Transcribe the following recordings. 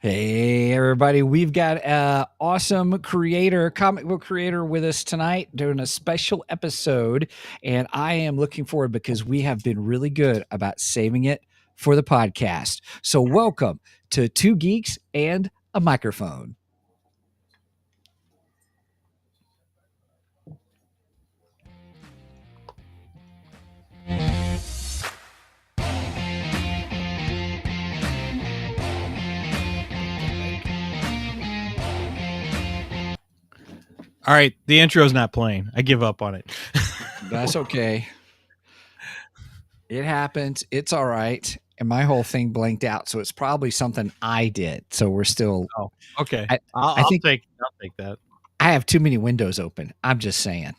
Hey everybody, we've got an awesome creator, comic book creator with us tonight doing a special episode, and I am looking forward because we have been really good about saving it for the podcast. So welcome to Two Geeks and a Microphone. All right, the intro's not playing. I give up on it. That's okay. It happens. It's all right. And my whole thing blanked out, so it's probably something I did. So we're still. Oh, okay. I'll take that. I have too many windows open. I'm just saying.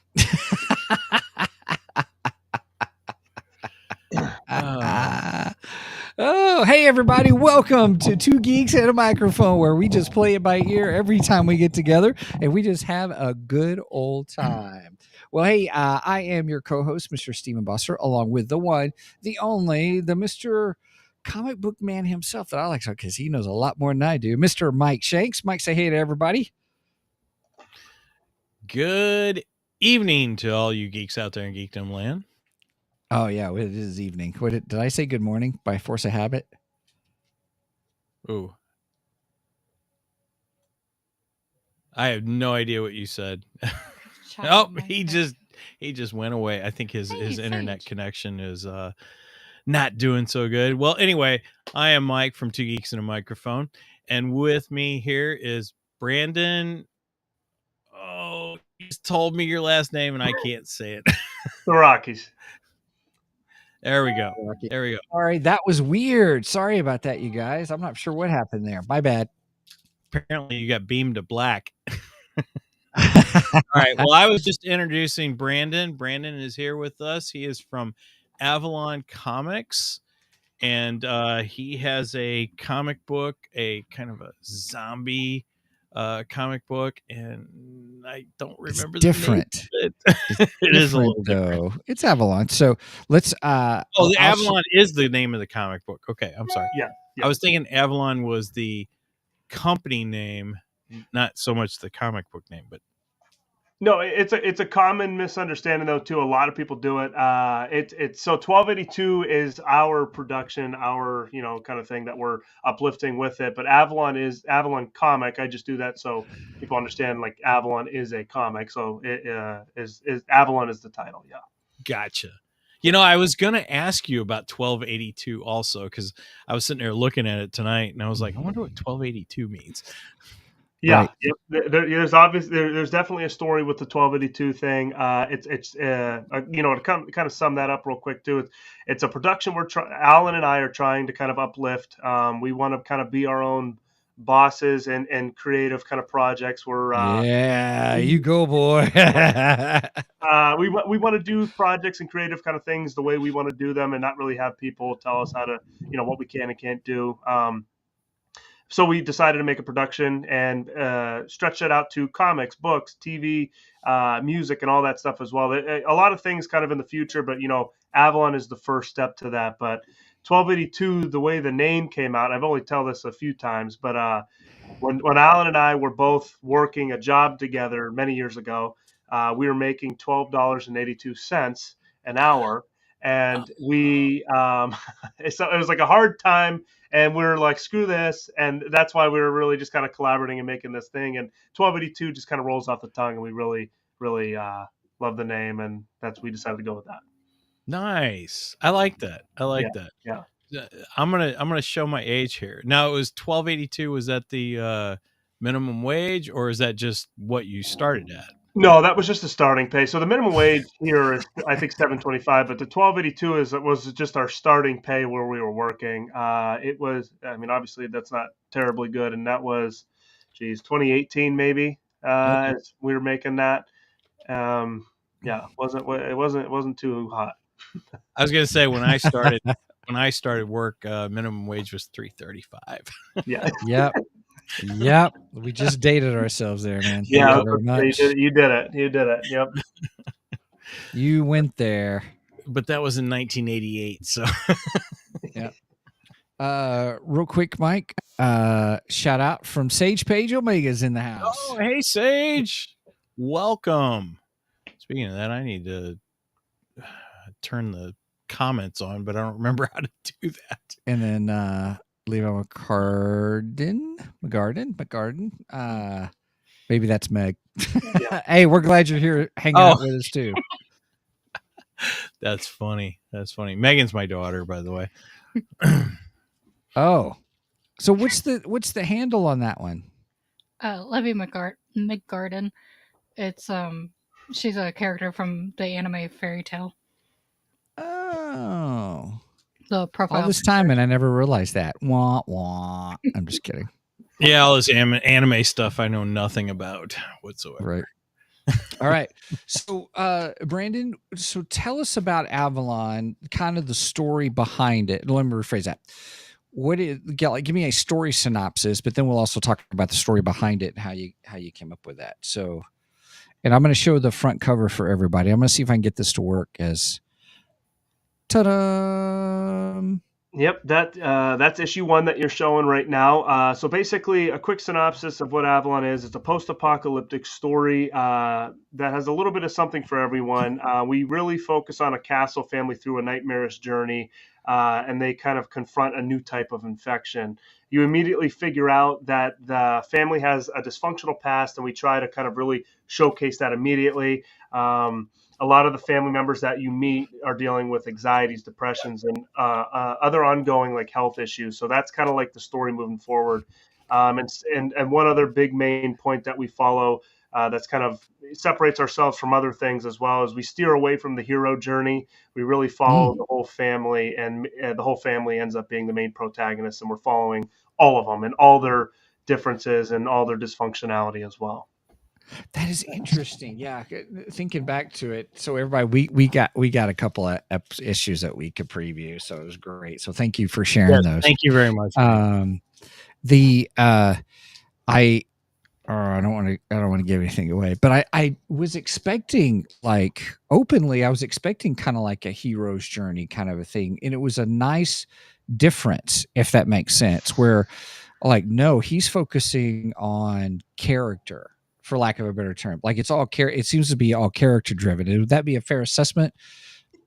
Oh, hey everybody, welcome to Two Geeks and a Microphone, where we just play it by ear every time we get together and we just have a good old time. Well, hey, I am your co-host, Mr. Stephen Busser, along with the one, the only, the Mr. Comic Book Man himself that I like because he knows a lot more than I do, Mr. Mike Shanks. Mike, say hey to everybody. Good evening to all you geeks out there in Geekdom Land. Oh, yeah, it is evening. Did I say good morning by force of habit? Ooh. I have no idea what you said. Oh, he just went away. I think his internet connection is not doing so good. Well, anyway, I am Mike from Two Geeks and a Microphone, and with me here is Brandon. Oh, you just told me your last name and I can't say it. The Rockies. There we go. There we go. All right, that was weird. Sorry about that, you guys. I'm not sure what happened there. My bad. Apparently, you got beamed to black. All right. Well, I was just introducing Brandon. Brandon is here with us. He is from Avalon Comics, and he has a comic book, a kind of a zombie comic book, and I don't remember. It's different. It is a little different. It's Avalon. So let's. The Avalon is the name of the comic book. Okay, I'm sorry. Yeah. I was thinking Avalon was the company name, not so much the comic book name, but. No, it's a common misunderstanding though too. A lot of people do it. It's so 1282 is our production, our kind of thing that we're uplifting with it. But Avalon is Avalon Comic. I just do that so people understand like Avalon is a comic. So it is Avalon is the title. Yeah. Gotcha. I was going to ask you about 1282 also, because I was sitting there looking at it tonight and I was like, I wonder what 1282 means. Yeah, right. Yep. There's definitely a story with the 1282 thing. To kind of sum that up real quick too. It's a production Alan and I are trying to kind of uplift. We want to kind of be our own bosses and creative kind of projects. You go, boy. We want to do projects and creative kind of things the way we want to do them, and not really have people tell us how to what we can and can't do. So we decided to make a production and stretch it out to comics, books, TV, music, and all that stuff as well. A lot of things kind of in the future, but Avalon is the first step to that. But 1282, the way the name came out, I've only told this a few times, but when Alan and I were both working a job together many years ago, we were making $12.82 an hour. And we, so it was like a hard time, and we were like, screw this. And that's why we were really just kind of collaborating and making this thing. And 1282 just kind of rolls off the tongue, and we really, really love the name. And we decided to go with that. Nice. I like that. That. Yeah. I'm going to show my age here. Now, it was 1282. Was that the minimum wage, or is that just what you started at? No, that was just the starting pay. So the minimum wage here is, I think, $7.25, but the 1282 was just our starting pay where we were working. It was, obviously that's not terribly good, and that was, 2018 maybe. As we were making that. It wasn't too hot. I was gonna say when I started work, minimum wage was $3.35. Yeah. Yep. We just dated ourselves there, man. Yeah, you did it. Yep. You went there. But that was in 1988. So yeah. Real quick, Mike. Shout out from Sage Page Omega's in the house. Oh, hey, Sage. Welcome. Speaking of that, I need to turn the comments on, but I don't remember how to do that. And then Levi McGarden. Maybe that's Meg. Yeah. Hey, we're glad you're here hanging out with us too. That's funny. Megan's my daughter, by the way. Oh, so what's the handle on that one? Levy McGarden. It's she's a character from the anime Fairy Tale. Oh, The profile. all this time and I never realized that. Wah wah. I'm just kidding. Yeah, all this anime stuff I know nothing about whatsoever. Right. All right. So, Brandon, so tell us about Avalon, kind of the story behind it. Let me rephrase that. Give me a story synopsis, but then we'll also talk about the story behind it and how you came up with that. So, and I'm going to show the front cover for everybody. I'm going to see if I can get this to work as ta-da. Yep, that's issue 1 that you're showing right now. So basically, a quick synopsis of what Avalon is. It's a post-apocalyptic story that has a little bit of something for everyone. We really focus on a castle family through a nightmarish journey, and they kind of confront a new type of infection. You immediately figure out that the family has a dysfunctional past, and we try to kind of really showcase that immediately. A lot of the family members that you meet are dealing with anxieties, depressions, and other ongoing like health issues. So that's kind of like the story moving forward. And one other big main point that we follow that's kind of separates ourselves from other things as well is we steer away from the hero journey. We really follow the whole family, and the whole family ends up being the main protagonist, and we're following all of them and all their differences and all their dysfunctionality as well. That is interesting. Yeah, thinking back to it. So everybody, we got a couple of issues that we could preview. So it was great. So thank you for sharing those. Thank you very much. I don't want to give anything away, but I was expecting I was expecting kind of like a hero's journey kind of a thing, and it was a nice difference, if that makes sense. Where no, he's focusing on character, for lack of a better term. It's all it seems to be all character driven. Would that be a fair assessment?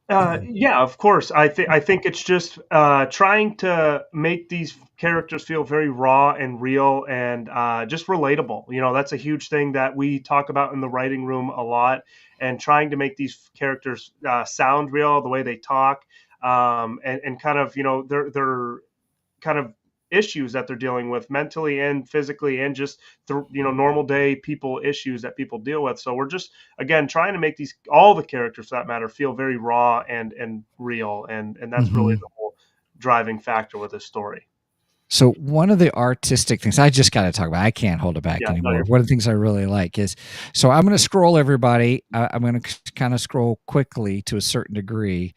Yeah, of course. I think it's just trying to make these characters feel very raw and real and just relatable. That's a huge thing that we talk about in the writing room a lot, and trying to make these characters sound real, the way they talk, and kind of they're kind of issues that they're dealing with mentally and physically, and just normal day people issues that people deal with. So we're just again trying to make all the characters for that matter feel very raw and real, and that's really the whole driving factor with this story. So one of the artistic things I just got to talk about, I can't hold it back anymore. One of the things I really like is, so I'm going to scroll everybody. I'm going to kind of scroll quickly to a certain degree,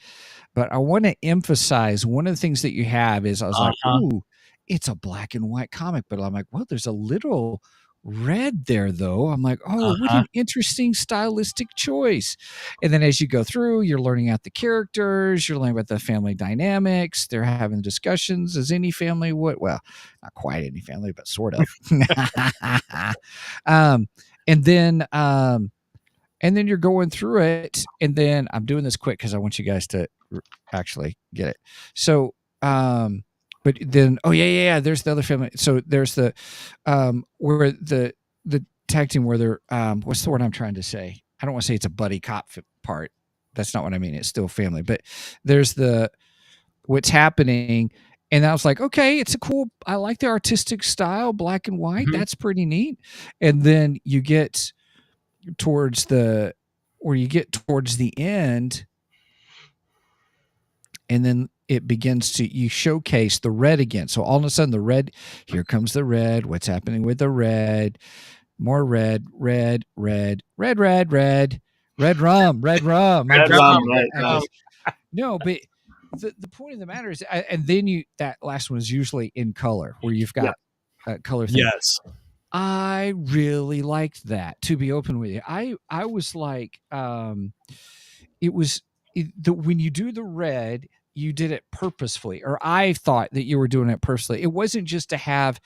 but I want to emphasize one of the things that you have is I was like, ooh, it's a black and white comic, but I'm like, well, there's a little red there though. I'm like, oh, what an interesting stylistic choice. And then as you go through, you're learning out the characters, you're learning about the family dynamics, they're having discussions as any family would. Well, not quite any family, but sort of. And then you're going through it, and then I'm doing this quick because I want you guys to actually get it. So but then, there's the other family. So there's the where the tag team where they're what's the word I'm trying to say? I don't want to say it's a buddy cop part. That's not what I mean. It's still family. But there's what's happening, and I was like, okay, it's I like the artistic style, black and white. That's pretty neat. And then you get towards the end, and then it begins you showcase the red again. So all of a sudden the red, here comes the red. What's happening with the red? More red. Red rum. No, but the point of the matter is, and then that last one is usually in color, where you've got color thing. Yes. I really liked that, to be open with you. I was like, when you do the red, you did it purposefully, or I thought that you were doing it purposely. It wasn't just to have,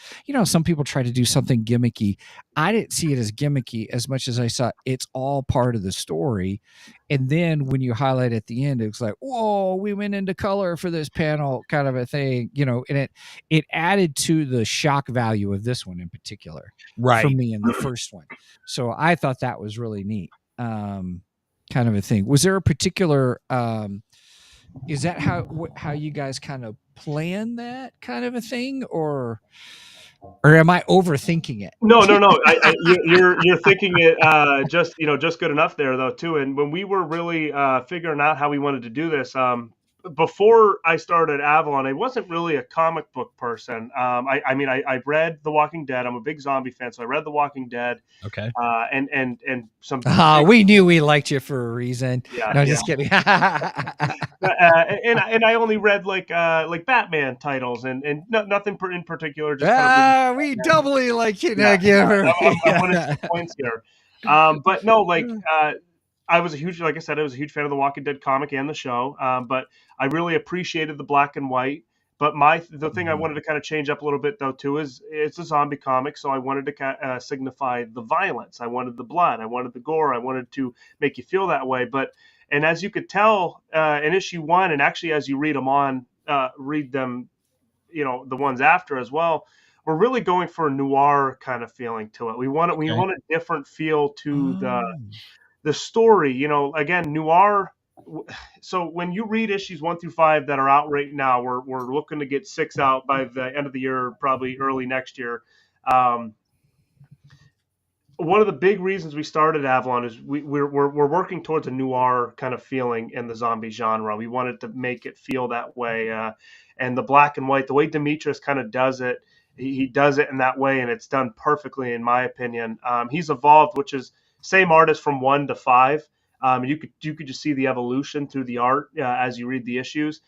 some people try to do something gimmicky. I didn't see it as gimmicky as much as I saw it's all part of the story. And then when you highlight at the end, it's like, whoa, we went into color for this panel kind of a thing, and it added to the shock value of this one in particular for me in the first one. So I thought that was really neat. Kind of a thing. Was there a particular, is that how you guys kind of plan that kind of a thing, or am I overthinking it? No. You're thinking it just good enough there though too. And when we were really figuring out how we wanted to do this, before I started Avalon, I wasn't really a comic book person. I read The Walking Dead. I'm a big zombie fan, so I read The Walking Dead. Okay. And some. We knew we liked you for a reason. Yeah, no, just kidding. And I only read like Batman titles and nothing in particular. Just we doubly like you, yeah, Giver. I'm winning some points here. But no, I was a huge fan of the Walking Dead comic and the show. But I really appreciated the black and white. But the thing I wanted to kind of change up a little bit though too is it's a zombie comic, so I wanted to signify the violence. I wanted the blood. I wanted the gore. I wanted to make you feel that way. And as you could tell in issue 1, and actually as you read them, the ones after as well, we're really going for a noir kind of feeling to it. We want a different feel to the story. Again, noir. So when you read issues 1 through 5 that are out right now, we're looking to get 6 out by the end of the year, probably early next year. One of the big reasons we started Avalon is we're working towards a noir kind of feeling in the zombie genre. We wanted to make it feel that way, and the black and white, the way Demetrius kind of does it, he does it in that way, and it's done perfectly in my opinion. He's evolved, which is same artist from 1 to 5. You could just see the evolution through the art as you read the issues,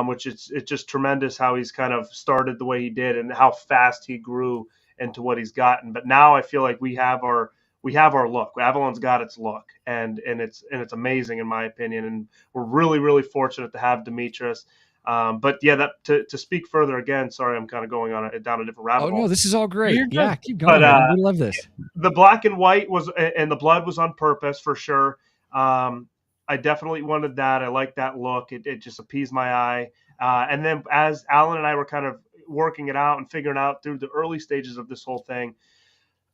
which it's just tremendous how he's kind of started the way he did and how fast he grew into what he's gotten. But now I feel like we have our look. Avalon's got its look, and it's amazing in my opinion. And we're really, really fortunate to have Demetrius. But yeah, to speak further again, sorry, I'm kind of going down a different rabbit hole. Oh no, this is all great. Yeah, keep going. But, we love this. The black and white and the blood was on purpose for sure. I definitely wanted that. I like that look. It just appeased my eye. And then as Alan and I were kind of working it out and figuring out through the early stages of this whole thing,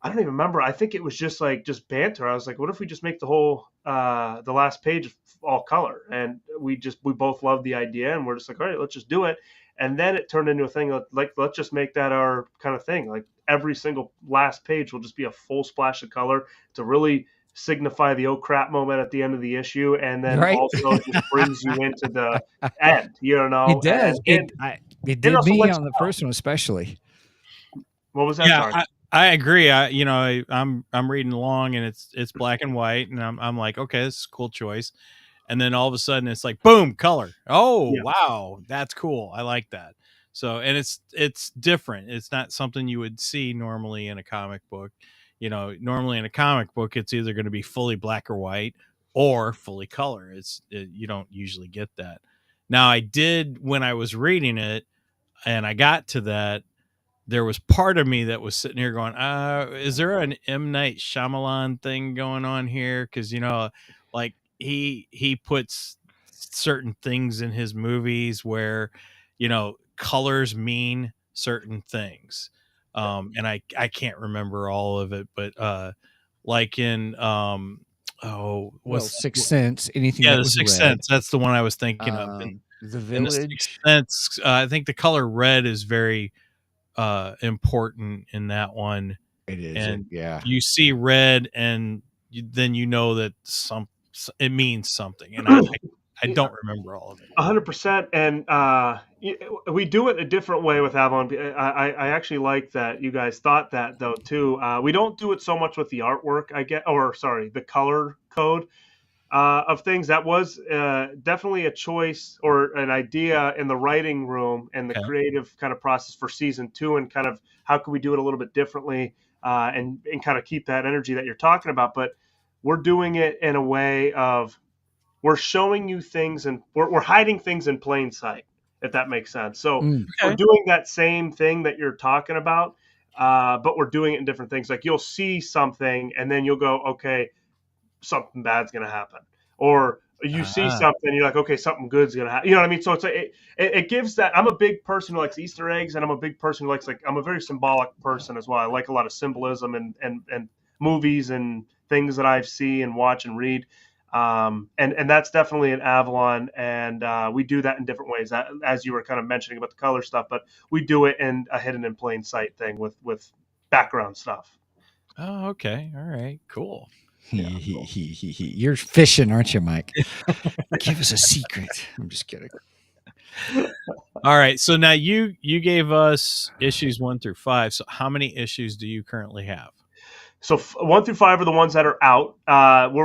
I don't even remember. I think it was just banter. I was like, what if we just make the whole the last page all color? And we both loved the idea, and we're just like, all right, let's just do it. And then it turned into a thing like let's just make that our kind of thing. Like every single last page will just be a full splash of color to really signify the oh crap moment at the end of the issue, and then also just brings you into the end. It does. It did me on the first one especially. What was that? Yeah, I agree. I'm reading along, and it's black and white, and I'm like, okay, this is a cool choice. And then all of a sudden, it's like, boom, color. Oh, yeah. Wow, that's cool. I like that. So, and it's different. It's not something you would see normally in a comic book. Normally in a comic book, it's either going to be fully black or white or fully color. You don't usually get that. Now, I did when I was reading it, and I got to that. There was part of me that was sitting here going, is there an M. Night Shyamalan thing going on here? Because, like he puts certain things in his movies where, colors mean certain things. And I can't remember all of it, but like in Sixth Sense, anything. Yeah, the Sixth Sense. That's the one I was thinking of. And, The Village. In the Sixth Sense, I think the color red is very important in that one. It is, and yeah. You see red, and then you know that it means something, and I don't remember all of it. 100%, and we do it a different way with Avalon. I actually like that you guys thought that though too. We don't do it so much with the artwork, the color code of things. That was definitely a choice or an idea in the writing room and the creative kind of process for season 2, and kind of how can we do it a little bit differently and kind of keep that energy that you're talking about. But we're doing it in a way of we're showing you things and we're hiding things in plain sight, if that makes sense. So we're doing that same thing that you're talking about, but we're doing it in different things. Like you'll see something and then you'll go, okay, something bad's going to happen. Or you see something, you're like, okay, something good's going to happen. You know what I mean? So it's like, it gives that. I'm a big person who likes Easter eggs, and I'm a big person who likes, like, I'm a very symbolic person as well. I like a lot of symbolism and movies and things that I see and watch and read. And that's definitely an Avalon, and we do that in different ways, as you were kind of mentioning about the color stuff, but we do it in a hidden in plain sight thing with background stuff. Oh, okay. All right. Cool. You're fishing, aren't you, Mike? Give us a secret. I'm just kidding. All right. So now you gave us issues 1 through 5. So how many issues do you currently have? So 1 through 5 are the ones that are out.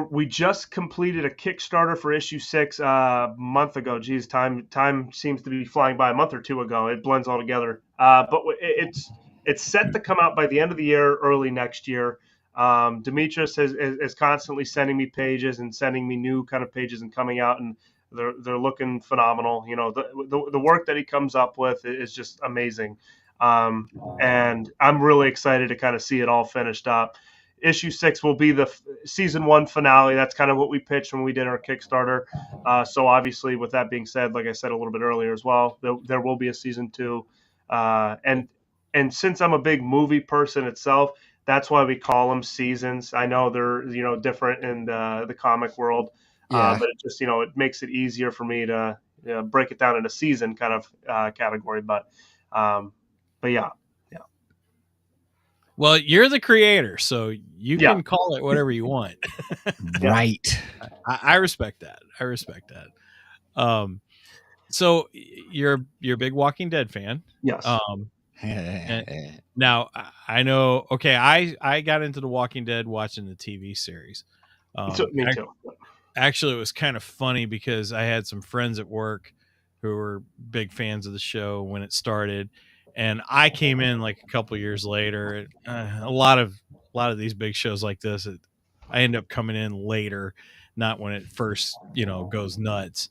We just completed a Kickstarter for issue 6 a month ago. Geez, time seems to be flying by. A month or two ago. It blends all together. But it's set to come out by the end of the year, early next year. Demetrius is constantly sending me pages and sending me new kind of pages and coming out, and they're looking phenomenal. You know, the work that he comes up with is just amazing. And I'm really excited to kind of see it all finished up. Issue 6 will be the season 1 finale. That's kind of what we pitched when we did our Kickstarter. So obviously, with that being said, like I said a little bit earlier as well, there will be a season 2. And since I'm a big movie person itself, that's why we call them seasons. I know they're, different in the comic world, but it just, it makes it easier for me to break it down in a season kind of category. But yeah. Well, you're the creator, so you can call it whatever you want. Right. I respect that. So you're a big Walking Dead fan. Yes. Now I know. Okay, I got into the Walking Dead watching the TV series. Me too. Actually, it was kind of funny because I had some friends at work who were big fans of the show when it started, and I came in like a couple years later. A lot of these big shows like this, I end up coming in later, not when it first goes nuts.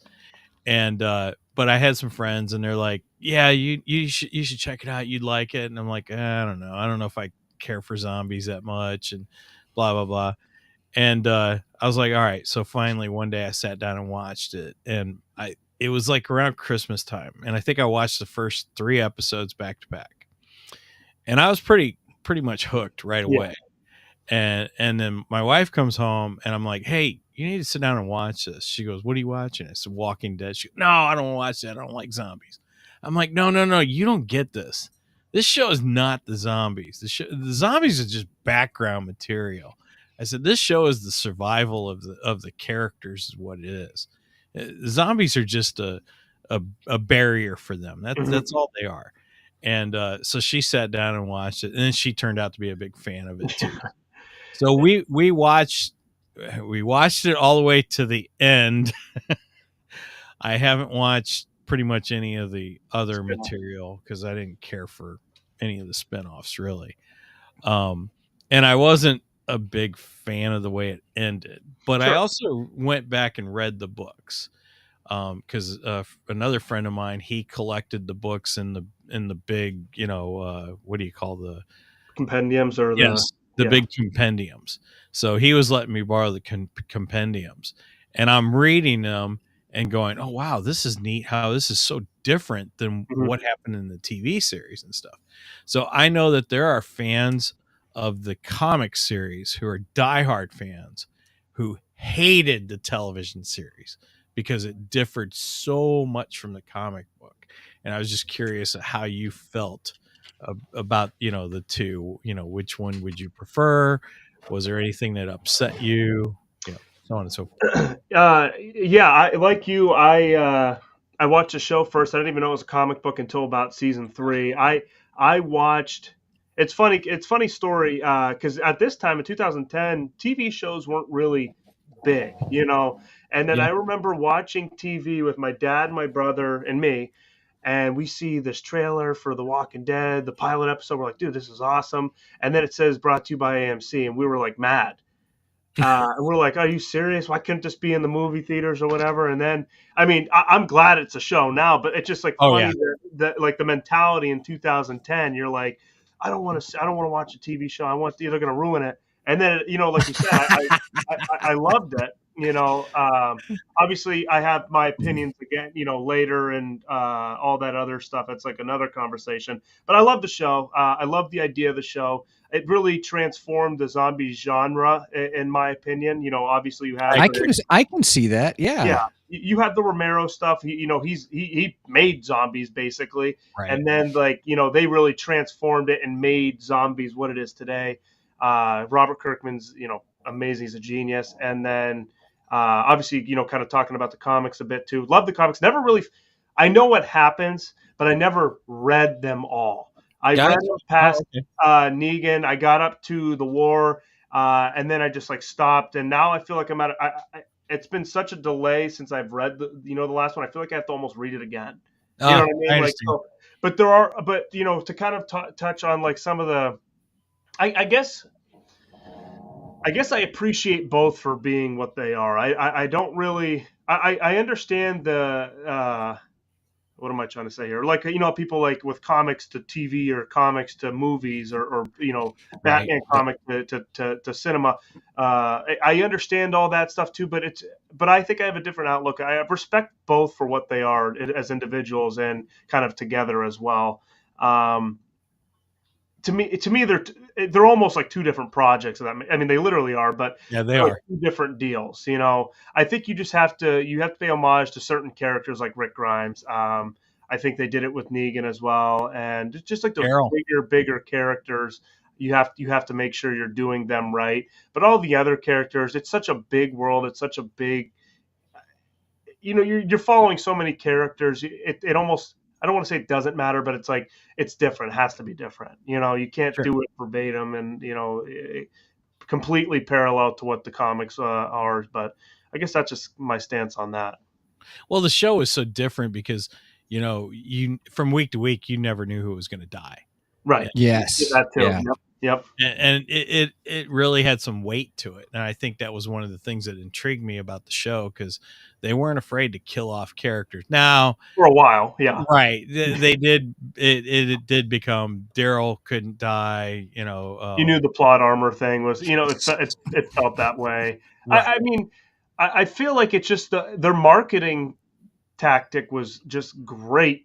And but I had some friends, and they're like, "Yeah, you should check it out. You'd like it." And I'm like, I don't know. I don't know if I care for zombies that much, and blah blah blah. And I was like, all right. So finally, one day I sat down and watched it, and it was like around Christmas time, and I think I watched the first 3 episodes back to back, and I was pretty much hooked right away. And then my wife comes home, and I'm like, hey, you need to sit down and watch this. She goes, what are you watching? I said, Walking Dead. She goes, no, I don't watch that. I don't like zombies. I'm like, no, you don't get this. This show is not the zombies. The zombies are just background material. I said, this show is the survival of the characters is what it is. The zombies are just a barrier for them. That's all they are. And so she sat down and watched it, and then she turned out to be a big fan of it too. So we watched it all the way to the end. I haven't watched pretty much any of the other material because I didn't care for any of the spinoffs really. And I wasn't a big fan of the way it ended, but I also went back and read the books because another friend of mine, he collected the books in the big, what do you call the compendiums or the big compendiums. So he was letting me borrow the compendiums, and I'm reading them and going, oh wow, this is neat how this is so different than what happened in the TV series and stuff. So I know that there are fans of the comic series who are diehard fans who hated the television series because it differed so much from the comic book. And I was just curious how you felt about the two. Which one would you prefer? Was there anything that upset you? So on and so forth. I watched the show first. I didn't even know it was a comic book until about season 3. I watched. It's funny story because at this time in 2010, TV shows weren't really big, And then I remember watching TV with my dad, my brother, and me, and we see this trailer for The Walking Dead, the pilot episode. We're like, dude, this is awesome. And then it says brought to you by AMC, and we were like mad. We're like, are you serious? Why couldn't this be in the movie theaters or whatever? And then, I mean, I'm glad it's a show now, but it's just like Oh, funny yeah. that like the mentality in 2010, you're like, I don't want to watch a TV show. They're going to ruin it. And then, like you said, I loved it. Obviously I have my opinions again, later and all that other stuff. It's like another conversation, but I love the show. I love the idea of the show. It really transformed the zombie genre, in my opinion. Obviously you have I can see that. Yeah. You have the Romero stuff. He made zombies basically, Right. and then they really transformed it and made zombies what it is today. Robert Kirkman's amazing. He's a genius. And then obviously kind of talking about the comics a bit too. Love the comics. Never really. I know what happens, but I never read them all. I read them past Negan. I got up to the war, and then I just stopped. And now I feel like I'm at. It's been such a delay since I've read the last one. I feel like I have to almost read it again. You know what I mean? But to kind of touch on some of the, I guess I appreciate both for being what they are. I don't really. I understand the. What am I trying to say here? People with comics to TV or comics to movies or Batman comic to cinema. I understand all that stuff too, but I think I have a different outlook. I respect both for what they are as individuals and kind of together as well. To me, they're almost like two different projects. I mean, they literally are, but yeah, they are two different deals. I think you just have to pay homage to certain characters like Rick Grimes. I think they did it with Negan as well, and just like those bigger characters, you have to make sure you're doing them right. But all the other characters, it's such a big world. It's such a big, you're following so many characters. It almost. I don't want to say it doesn't matter, but it's like it's different. It has to be different. You can't do it verbatim and completely parallel to what the comics are. But I guess that's just my stance on that. Well, the show is so different because you from week to week you never knew who was going to die. Right. Yes. That too. Yeah. Yep. And it really had some weight to it, and I think that was one of the things that intrigued me about the show because they weren't afraid to kill off characters. Now, for a while, yeah, right? They did. It did become Daryl couldn't die. You knew the plot armor thing was. It felt that way. Right. I mean, I feel like it's just their marketing tactic was just great.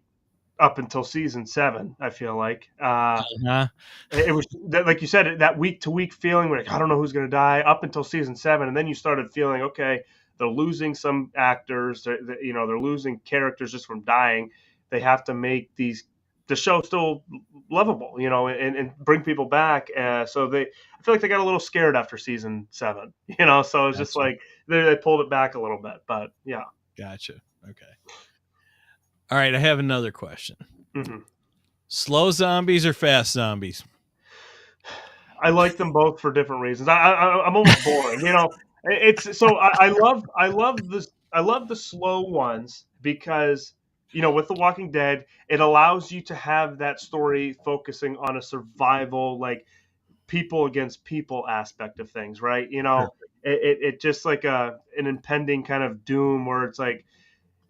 Up until season 7, I feel like it was like you said, that week to week feeling where I don't know who's going to die up until season 7, and then you started feeling okay, they're losing some actors, they're losing characters just from dying. They have to make the show still lovable, and bring people back. So I feel like they got a little scared after season 7, So it's just like they pulled it back a little bit, but yeah. Gotcha. Okay. All right, I have another question. Mm-hmm. Slow zombies or fast zombies? I like them both for different reasons. I'm almost boring, It's so I love the slow ones because with The Walking Dead, it allows you to have that story focusing on a survival, like people against people aspect of things, right? It just like an impending kind of doom where it's like.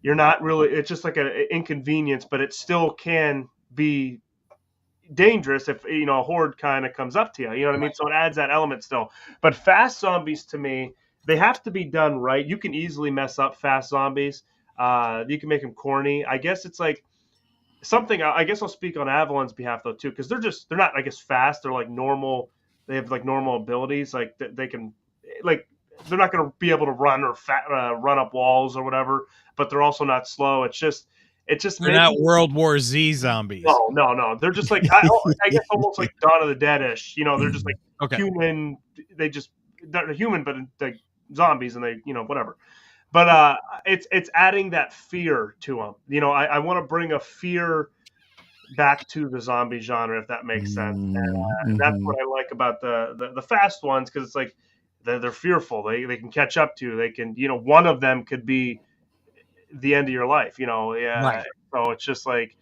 You're not really. It's just like an inconvenience, but it still can be dangerous if a horde kind of comes up to you. You know what I mean? So it adds that element still. But fast zombies, to me, they have to be done right. You can easily mess up fast zombies. You can make them corny. I guess it's like something. I guess I'll speak on Avalon's behalf though too, because they're not. I guess fast. They're like normal. They have like normal abilities. Like they can like. They're not going to be able to run or run up walls or whatever, but they're also not slow. It's just they're not World War Z zombies. No. They're just like I guess almost like Dawn of the Dead-ish. They're just like human. They're human, but like zombies, and they whatever. But it's adding that fear to them. I want to bring a fear back to the zombie genre, if that makes sense. And that's what I like about the fast ones, because it's like. They're fearful. They can catch up to you. They can, one of them could be the end of your life, Yeah. Right. So it's just like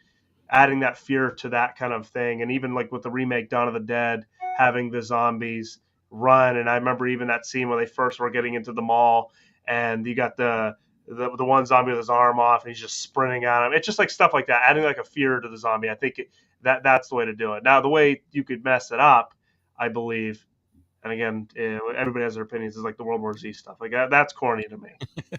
adding that fear to that kind of thing. And even like with the remake Dawn of the Dead, having the zombies, run. And I remember even that scene when they first were getting into the mall, and you got the one zombie with his arm off, and he's just sprinting at him. It's just like stuff like that, adding like a fear to the zombie. I think that's the way to do it. Now, the way you could mess it up, I believe, and again, everybody has their opinions, is like the World War Z stuff. Like that's corny to me.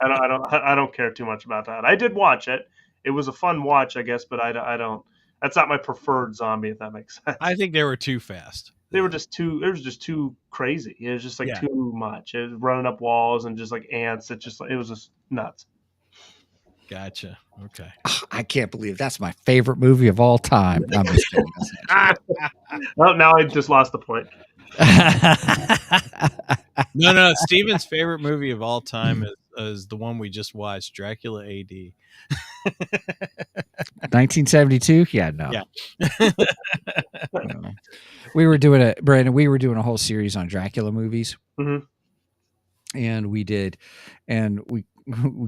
I don't care too much about that. I did watch it. It was a fun watch, I guess, but I don't. That's not my preferred zombie, if that makes sense. I think they were too fast. They were just too. It was just too crazy. It was just like too much. It was running up walls and just like ants. It was just nuts. Gotcha. Okay. I can't believe that's my favorite movie of all time. I'm just kidding. Well, now I just lost the point. No. Steven's favorite movie of all time is the one we just watched, Dracula AD. 1972? Yeah, no. Yeah. We were doing a whole series on Dracula movies. Mm-hmm. And we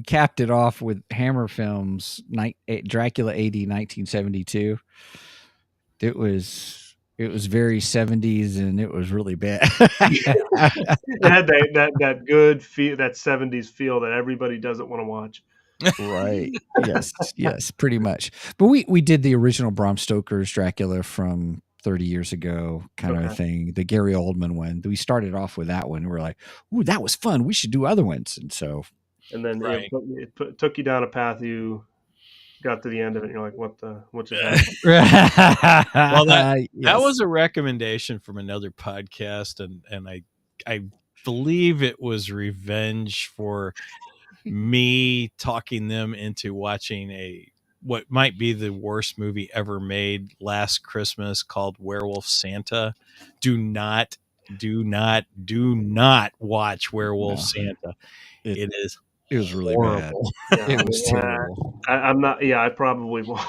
capped it off with Hammer Films Dracula AD 1972. It was very 70s, and it was really bad. It had that good feel, that 70s feel that everybody doesn't want to watch. Right. Yes, pretty much. But we did the original Bram Stoker's Dracula from 30 years ago kind of thing, the Gary Oldman one. We started off with that one. We're like, ooh, that was fun. We should do other ones. And then it took you down a path. You got to the end of it, and you're like, what just happened? Well, that was a recommendation from another podcast, and I believe it was revenge for me talking them into watching what might be the worst movie ever made last Christmas, called Werewolf Santa. Do not watch Werewolf Santa. It was really horrible. Bad. It was terrible. I'm not. Yeah, I probably won't.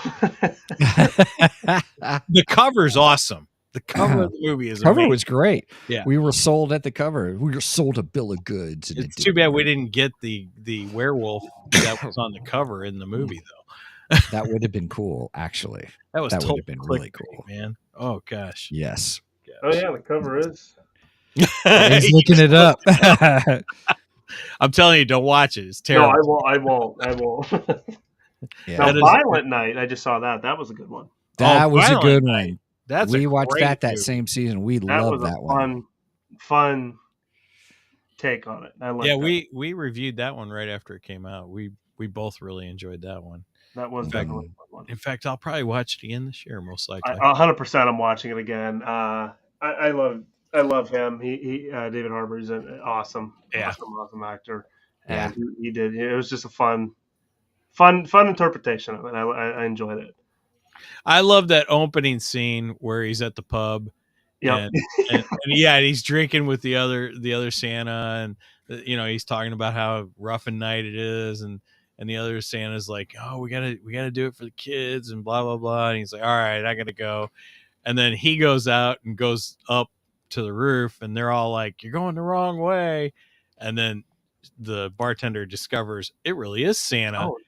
The cover's awesome. The cover of the movie is cover amazing. Was great. Yeah, we were sold at the cover. We were sold a bill of goods. And it's too bad we didn't get the werewolf that was on the cover in the movie, though. That would have been cool, actually. That would have been really cool, man. Oh gosh. Yes. Oh yeah, the cover is. He's looking it up. I'm telling you, don't watch it. It's terrible. No, I won't. Yeah. Now, Violent Night, I just saw that. That was a good one. That was a good one. We watched that same season. We loved that one. Fun take on it. I liked that. We reviewed that one right after it came out. We both really enjoyed that one. That was definitely a fun one. In fact, I'll probably watch it again this year, most likely. 100%. I'm watching it again. I love him. He David Harbour. He's an awesome actor. Yeah. And he did. It was just a fun interpretation of it. I enjoyed it. I love that opening scene where he's at the pub. Yeah. And he's drinking with the other Santa, and he's talking about how rough a night it is, and the other Santa's like, oh, we gotta do it for the kids, and blah blah blah. And he's like, all right, I gotta go. And then he goes out and goes up to the roof, and they're all like, you're going the wrong way. And then the bartender discovers it really is Santa. Oh.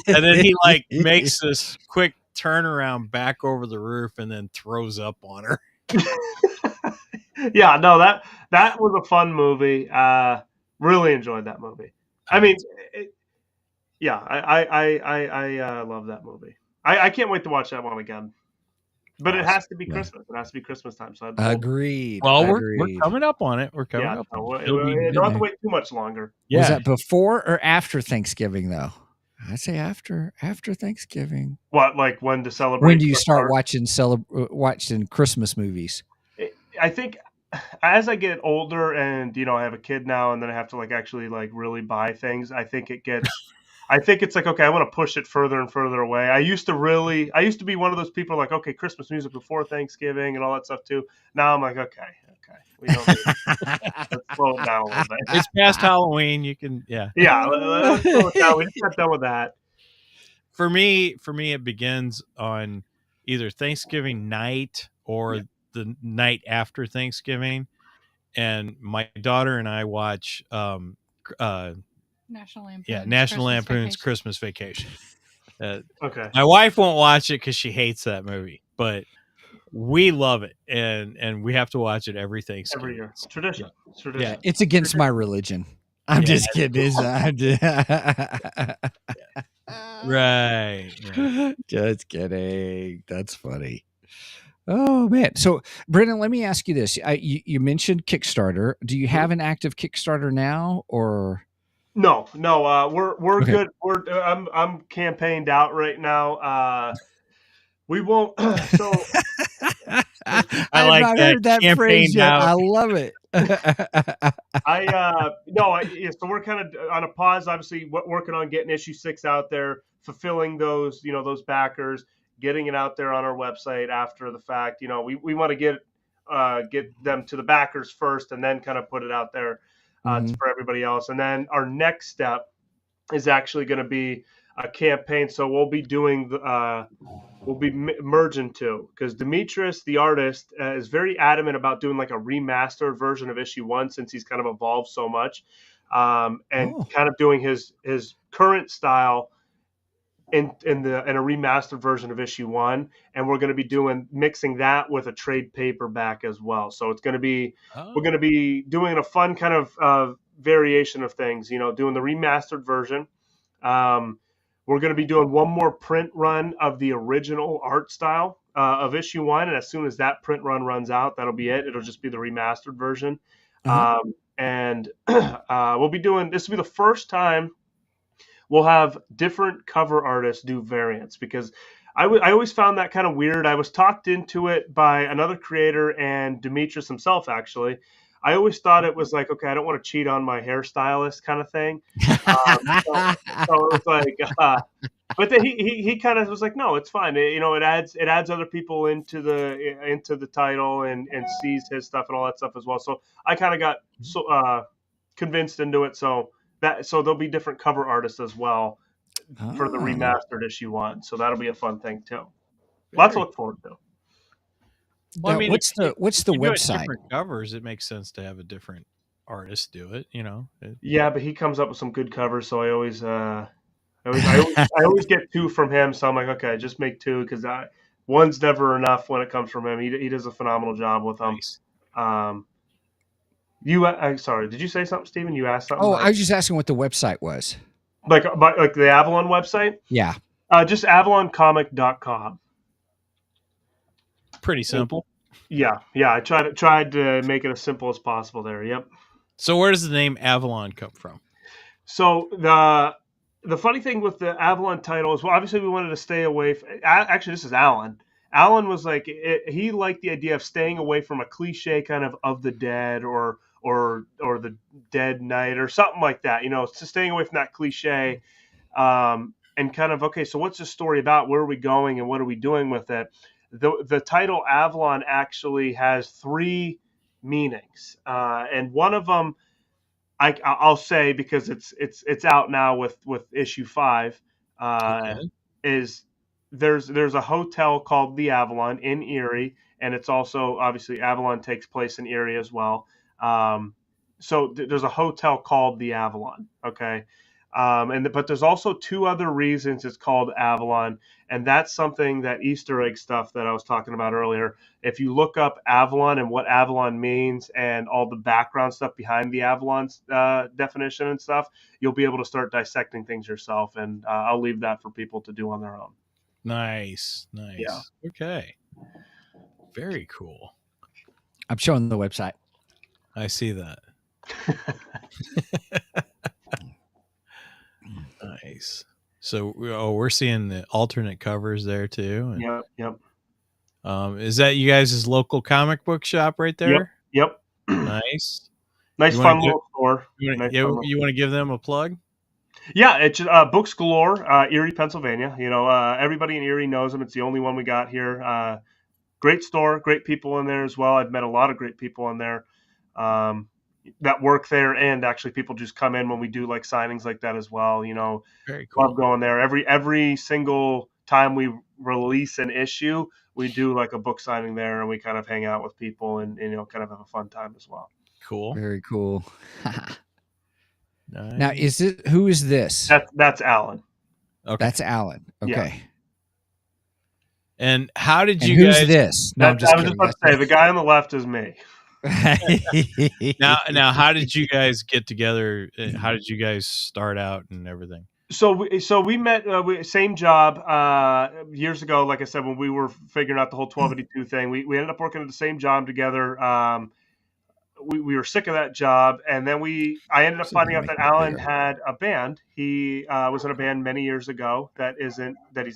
And then he makes this quick turnaround back over the roof and then throws up on her. Yeah, no, that was a fun movie. Really enjoyed that movie. I mean, I love that movie. I can't wait to watch that one again. But it has to be Christmas. It has to be Christmas time. So agreed. Well, we're coming up on it. We're coming up. Don't have to wait too much longer. Yeah. Was that before or after Thanksgiving, though? I say after Thanksgiving. What, like when to celebrate? When do you start watching Christmas movies? I think as I get older, and I have a kid now, and then I have to actually really buy things. I think it's like, okay, I want to push it further and further away. I used to be one of those people okay, Christmas music before Thanksgiving and all that stuff too. Now I'm like, okay. We don't let's slow it down a little bit. It's past Halloween. You can, Yeah, let's slow it down. We just got done with that. For me, it begins on either Thanksgiving night or the night after Thanksgiving. And my daughter and I watch National Lampoon's Christmas Vacation. Okay. My wife won't watch it because she hates that movie, but we love it, and we have to watch it every Thanksgiving. Every year. It's tradition. It's tradition. Yeah, it's against my religion. I'm just kidding. Right. Just kidding. That's funny. Oh man. So Brendan, let me ask you this. You mentioned Kickstarter. Do you have an active Kickstarter now, or? No. We're Okay. good. I'm campaigned out right now. We won't. So I have like not that. heard that phrase Campaigned yet. out. I love it. So we're kind of on a pause. Obviously, working on getting issue 6 out there, fulfilling those backers, getting it out there on our website after the fact. We want to get them to the backers first, and then kind of put it out there for everybody else. And then our next step is actually going to be a campaign. So we'll be doing we'll be merging two, because Demetrius, the artist, is very adamant about doing like a remastered version of issue 1, since he's kind of evolved so much, and kind of doing his current style in a remastered version of issue 1, and we're going to be mixing that with a trade paperback as well. So it's going to be we're going to be doing a fun kind of variation of things, doing the remastered version. We're going to be doing one more print run of the original art style of issue 1, and as soon as that print run runs out, that'll be it. It'll just be the remastered version. And we'll be doing, this will be the first time we'll have different cover artists do variants, because I always found that kind of weird. I was talked into it by another creator and Demetrius himself, actually. I always thought it was like, okay, I don't want to cheat on my hairstylist kind of thing. So it was like, but then he kind of was like, no, it's fine. It adds other people into the title and sees his stuff and all that stuff as well. So I kind of got convinced into it. So there'll be different cover artists as well for the remastered issue 1. So that'll be a fun thing too. Lots to look forward to. Well, what's the website? Different covers. It makes sense to have a different artist do it. Yeah, but he comes up with some good covers, so I always get 2 from him. So I'm like, okay, just make 2, because one's never enough when it comes from him. He does a phenomenal job with them. Nice. Sorry, did you say something, Steven? You asked something? Oh, I was just asking what the website was. Like the Avalon website? Yeah. Just avaloncomic.com. Pretty simple. Yeah. I tried to make it as simple as possible there. Yep. So where does the name Avalon come from? So the funny thing with the Avalon title is, well, obviously we wanted to stay away. Actually, this is Alan. Alan was like, he liked the idea of staying away from a cliche kind of the dead or the dead knight or something like that. So staying away from that cliche, and kind of, okay, so what's the story about? Where are we going and what are we doing with it? The title Avalon actually has 3 meanings, and one of them I'll say, because it's out now with issue 5, is there's a hotel called the Avalon in Erie, and it's also, obviously, Avalon takes place in Erie as well. So there's a hotel called the Avalon. Okay. But there's also 2 other reasons it's called Avalon, and that's something, that Easter egg stuff that I was talking about earlier. If you look up Avalon and what Avalon means and all the background stuff behind the Avalon's definition and stuff, you'll be able to start dissecting things yourself, and I'll leave that for people to do on their own. Nice. Yeah. Okay. Very cool. I'm showing the website. I see that. Nice. So we're seeing the alternate covers there too. Yep. Is that you guys' local comic book shop right there? Yep. Nice. Fun little store. You want to give them a plug? Yeah, it's Books Galore, Erie, Pennsylvania. Everybody in Erie knows them. It's the only one we got here. Great store, great people in there as well. I've met a lot of great people in there that work there, and actually people just come in when we do like signings like that as well. Very cool. Love going there. Every single time we release an issue, we do like a book signing there, and we kind of hang out with people and kind of have a fun time as well. Cool. Very cool. Nice. Now, who is this? That's Alan. Okay. That's Alan. Okay. And how did And you who's guys this? No, I'm just I was kidding. just about to say, the guy on the left is me. now how did you guys get together? How did you guys start out and everything? So we met same job years ago. Like I said, when we were figuring out the whole 1282 thing, we ended up working at the same job together. We were sick of that job, and then I ended up finding out that Alan had a band. He was in a band many years ago that he's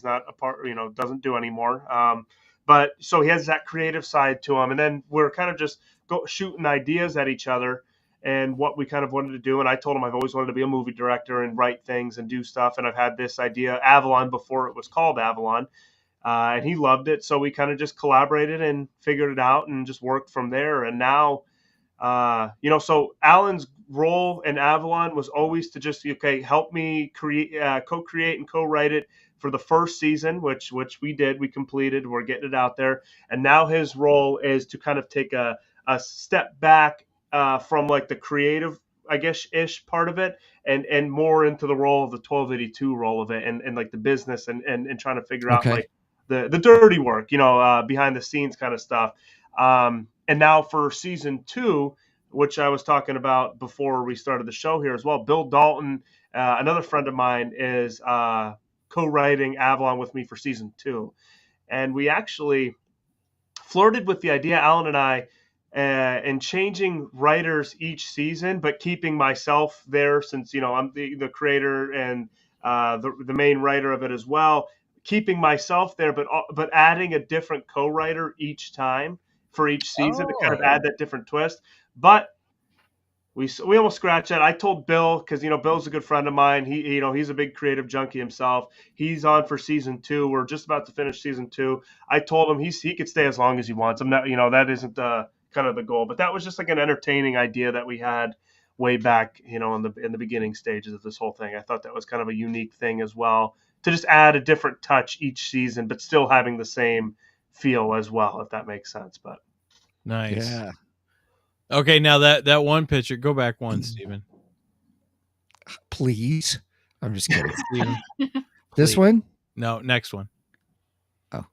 not a part, doesn't do anymore. But so he has that creative side to him, and then we're kind of just shooting ideas at each other and what we kind of wanted to do. And I told him I've always wanted to be a movie director and write things and do stuff, and I've had this idea, Avalon, before it was called Avalon. And he loved it, so we kind of just collaborated and figured it out and just worked from there. And now so Alan's role in Avalon was always to just, help me co-create and co-write it for the first season, which we did, we completed, we're getting it out there. And now his role is to kind of take a step back from like the creative, I guess, ish part of it, and more into the role of the 1282 role of it, and like the business and trying to figure out like the dirty work, behind the scenes kind of stuff. And now for season 2, which I was talking about before we started the show here as well, Bill Dalton, another friend of mine, is co-writing Avalon with me for season 2. And we actually flirted with the idea, Alan and I, and changing writers each season, but keeping myself there since, I'm the creator and the main writer of it as well, keeping myself there, but adding a different co-writer each time for each season to kind of add that different twist. But we almost scratched that. I told Bill, because Bill's a good friend of mine. He's a big creative junkie himself. He's on for season 2. We're just about to finish season 2. I told him he could stay as long as he wants. I'm not, that isn't kind of the goal, but that was just like an entertaining idea that we had way back, in the beginning stages of this whole thing. I thought that was kind of a unique thing as well, to just add a different touch each season, but still having the same feel as well, if that makes sense. But nice. Yeah. Okay, now that one picture, go back one, Steven. Please. I'm just kidding. Steven, this one? No, next one. Oh,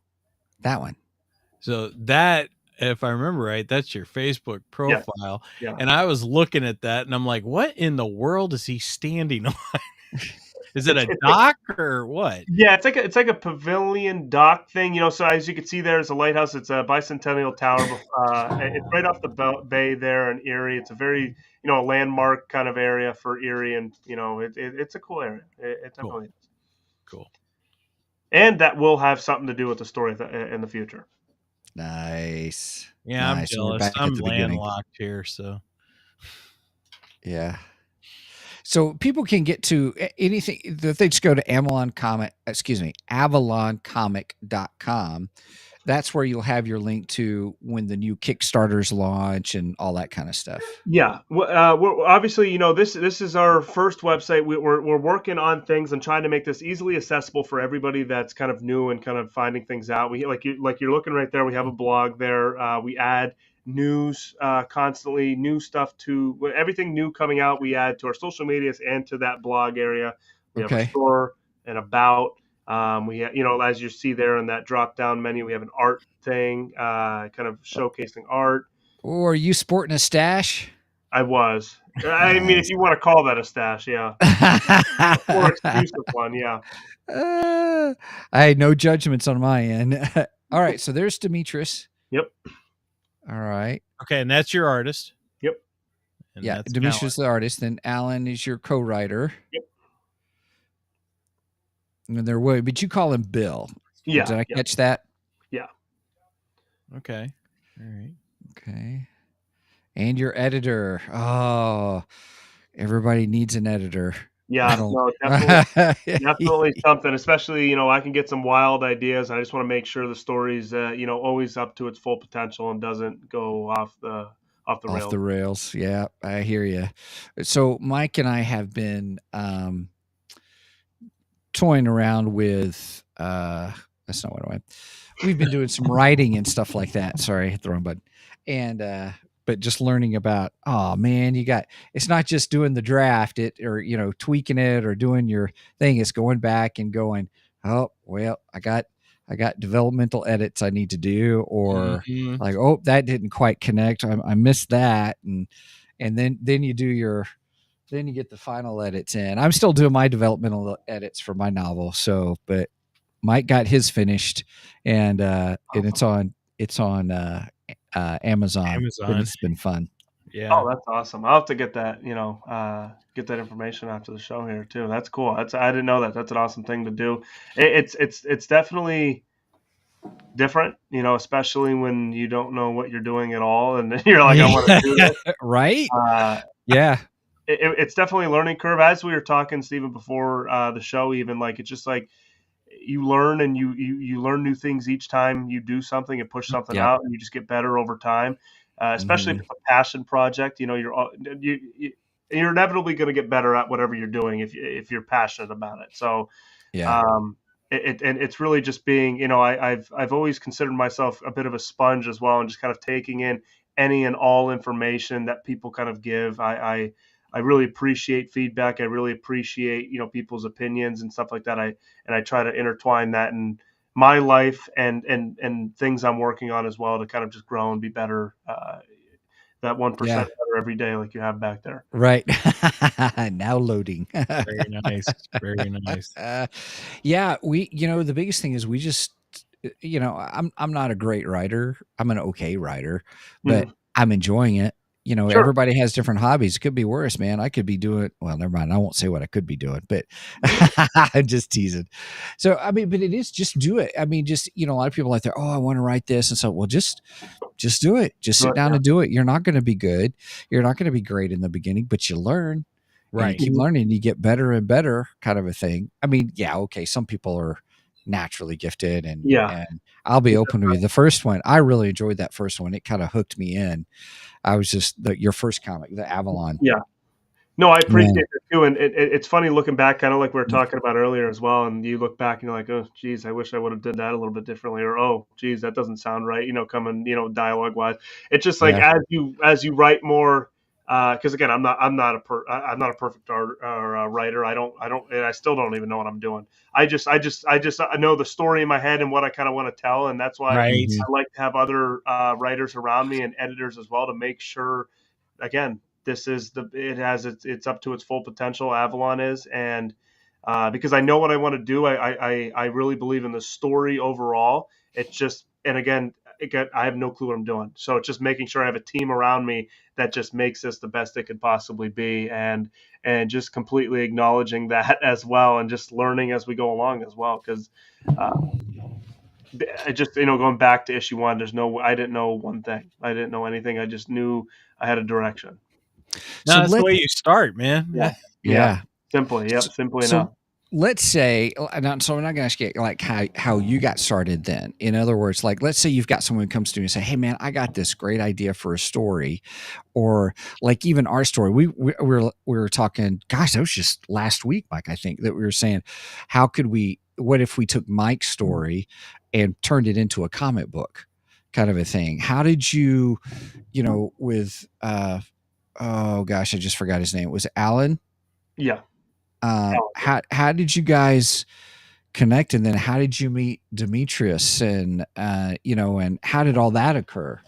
that one. So that, if I remember right, that's your Facebook profile. Yeah. And I was looking at that and I'm like, what in the world is he standing on? Is it a dock or what? Yeah, it's like a pavilion dock thing, So as you can see, there's a lighthouse. It's a bicentennial tower. It's right off the bay there in Erie. It's a very a landmark kind of area for Erie, and it's a cool area. It definitely is. Cool. And that will have something to do with the story in the future. Nice. Yeah, nice. I'm jealous. I'm landlocked here, so yeah. So people can get to anything that they just go to avaloncomic.com. That's where you'll have your link to when the new Kickstarters launch and all that kind of stuff. Yeah. We're obviously, this is our first website. We're working on things and trying to make this easily accessible for everybody that's kind of new and kind of finding things out. We like you're looking right there. We have a blog there. We add news constantly, new stuff to everything new coming out. We add to our social medias and to that blog area. We have a store and about. We have, as you see there in that drop down menu, we have an art thing, kind of showcasing art. Or are you sporting a stash? I was. I mean, if you want to call that a stash, yeah. Or exclusive one, yeah. I had no judgments on my end. All right, so there's Demetrius. Yep. All right. Okay, and that's your artist. Yep. And yeah, Demetrius is the artist. Then Alan is your co-writer. Yep. And there would, but you call him Bill. Yeah. Did I catch that? Yeah. Okay. All right. Okay. And your editor. Oh, everybody needs an editor. Yeah, no, definitely something. Especially, I can get some wild ideas, and I just want to make sure the story's, always up to its full potential and doesn't go off the rails. Off the rails. Yeah, I hear you. So Mike and I have been toying around with. That's not what I meant. We've been doing some writing and stuff like that. Sorry, I hit the wrong button. And but just learning about, oh man, it's not just doing the draft, tweaking it or doing your thing. It's going back and going, oh well, I got I got developmental edits I need to do, or Mhm. like, oh, that didn't quite connect. I missed that, and then you do your then you get the final edits in. I'm still doing my developmental edits for my novel, so but Mike got his finished, and it's on Amazon, but Amazon. it's been fun. Yeah. Oh, that's awesome. I'll have to get that, get that information after the show here too. That's cool. I didn't know that. That's an awesome thing to do. It's definitely different, especially when you don't know what you're doing at all, and you're like, I want to do this. Right? Uh, Yeah. it's definitely a learning curve. As we were talking, Stephen, before the show, even like it's just like you learn and you learn new things each time you do something and push something Yep. out, and you just get better over time. Especially if it's a passion project, you're inevitably going to get better at whatever you're doing if you're passionate about it. So Yeah. and it's really just being, I've always considered myself a bit of a sponge as well, and just kind of taking in any and all information that people kind of give. I really appreciate feedback. I really appreciate, people's opinions and stuff like that. I try to intertwine that in my life and things I'm working on as well to kind of just grow and be better. That 1% Yeah. better every day, like you have back there. Right. Now loading. Very nice. Very nice. Yeah, the biggest thing is we just I'm not a great writer. I'm an okay writer, but I'm enjoying it. Sure. Everybody has different hobbies. It could be worse, man. I could be doing, well, never mind. I won't say what I could be doing, but I'm just teasing. So, I mean, but it is just do it. I mean, just, a lot of people out there, oh, I want to write this. And so, well, just do it. Just sit down and do it. You're not going to be good. You're not going to be great in the beginning, but you learn. Right. And you keep learning. You get better and better, kind of a thing. I mean, yeah, okay. Some people are naturally gifted, and I'll be open with you. The first one, I really enjoyed that first one. It kind of hooked me in. I was just your first comic, the Avalon. Yeah. No, I appreciate it too. And it's funny looking back, kind of like we were talking about earlier as well. And you look back and you're like, oh, geez, I wish I would have did that a little bit differently. Or, oh, geez, that doesn't sound right, coming, dialogue wise. It's just like as you write more, because again, I'm not a perfect writer. And I still don't even know what I'm doing. I know the story in my head and what I kind of want to tell. And that's why I like to have other writers around me and editors as well to make sure, again, it's up to its full potential. Avalon is, and because I know what I want to do, I really believe in the story overall. It's just, and again, I have no clue what I'm doing, so it's just making sure I have a team around me that just makes this the best it could possibly be, and just completely acknowledging that as well, and just learning as we go along as well, because. I just, going back to issue 1, I didn't know one thing. I didn't know anything. I just knew I had a direction. No, that's the way you start, man. Yeah. Simply. Yep. Simply so enough. Let's say, so I'm not going to ask you like how you got started then. In other words, like, let's say you've got someone who comes to you and say, hey man, I got this great idea for a story, or like even our story. We were talking, gosh, that was just last week, Mike, I think, that we were saying, what if we took Mike's story and turned it into a comic book kind of a thing? How did you, with, oh gosh, I just forgot his name. Was it Alan? Yeah. How did you guys connect, and then how did you meet Demetrius, and and how did all that occur?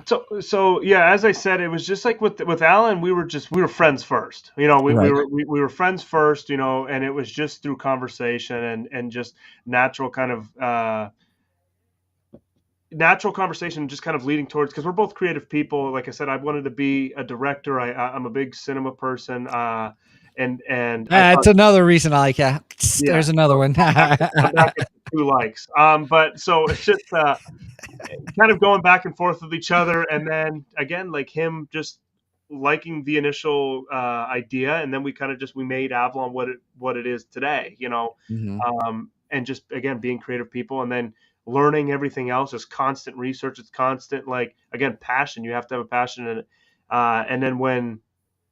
So yeah, as I said, it was just like with Alan, we were friends first. We were friends first, and it was just through conversation and just natural kind of natural conversation, just kind of leading towards, because we're both creative people. Like I said, I wanted to be a director. I'm a big cinema person. And it's another reason I like. Yeah, there's another one. I'm back at 2 likes. But so it's just kind of going back and forth with each other, and then again, like him just liking the initial idea, and then we kind of we made Avalon what it is today, and just again being creative people, and then learning everything else is constant research. It's constant, like, again, passion. You have to have a passion in it. And then when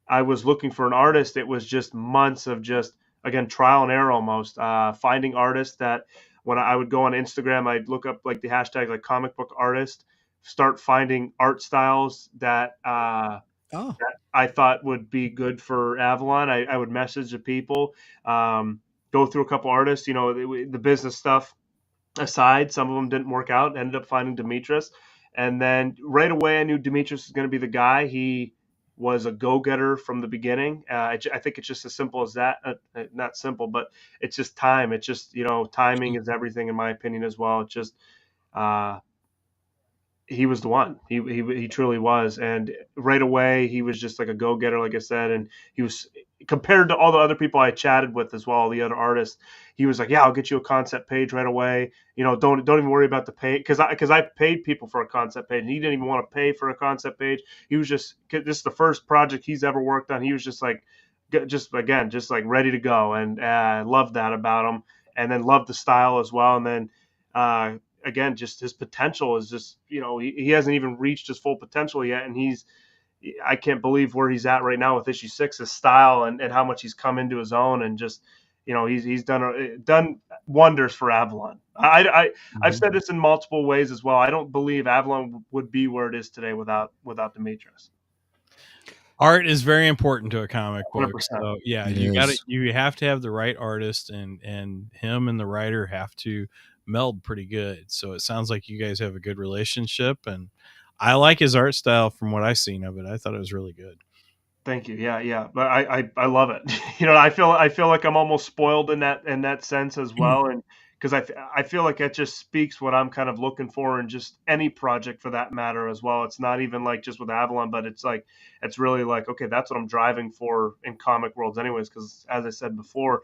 I was looking for an artist, it was just months of just, again, trial and error almost, finding artists that when I would go on Instagram, I'd look up like the hashtag, like comic book artist, start finding art styles that that I thought would be good for Avalon. I would message the people, go through a couple artists, the business stuff. aside. Some of them didn't work out. Ended up finding Demetrius, and then right away I knew Demetrius was going to be the guy. He was a go-getter from the beginning. I think it's just as simple as that. Not simple, but it's just time. It's just, timing is everything in my opinion as well. It's just uh, he was the one. He truly was, and right away he was just like a go getter, like I said. And he was, compared to all the other people I chatted with as well, the other artists. He was like, "Yeah, I'll get you a concept page right away. Don't even worry about the pay, because I paid people for a concept page, and he didn't even want to pay for a concept page. He was just, this is the first project he's ever worked on. He was just like, just like ready to go, and I loved that about him, and then loved the style as well, and then. Again, just his potential is just, he hasn't even reached his full potential yet. And I can't believe where he's at right now with issue 6, his style and how much he's come into his own, and just, he's done wonders for Avalon. I've said this in multiple ways as well. I don't believe Avalon would be where it is today without Demetrius. Art is very important to a comic book. 100%. So yeah, It you have to have the right artist, and him and the writer have to meld pretty good. So it sounds like you guys have a good relationship, and I like his art style from what I've seen of it. I thought it was really good. Thank you. Yeah. But I love it. I feel like I'm almost spoiled in that sense as well. And because I feel like it just speaks what I'm kind of looking for in just any project for that matter as well. It's not even like just with Avalon, but it's really like, okay, that's what I'm driving for in comic worlds anyways. Because as I said before,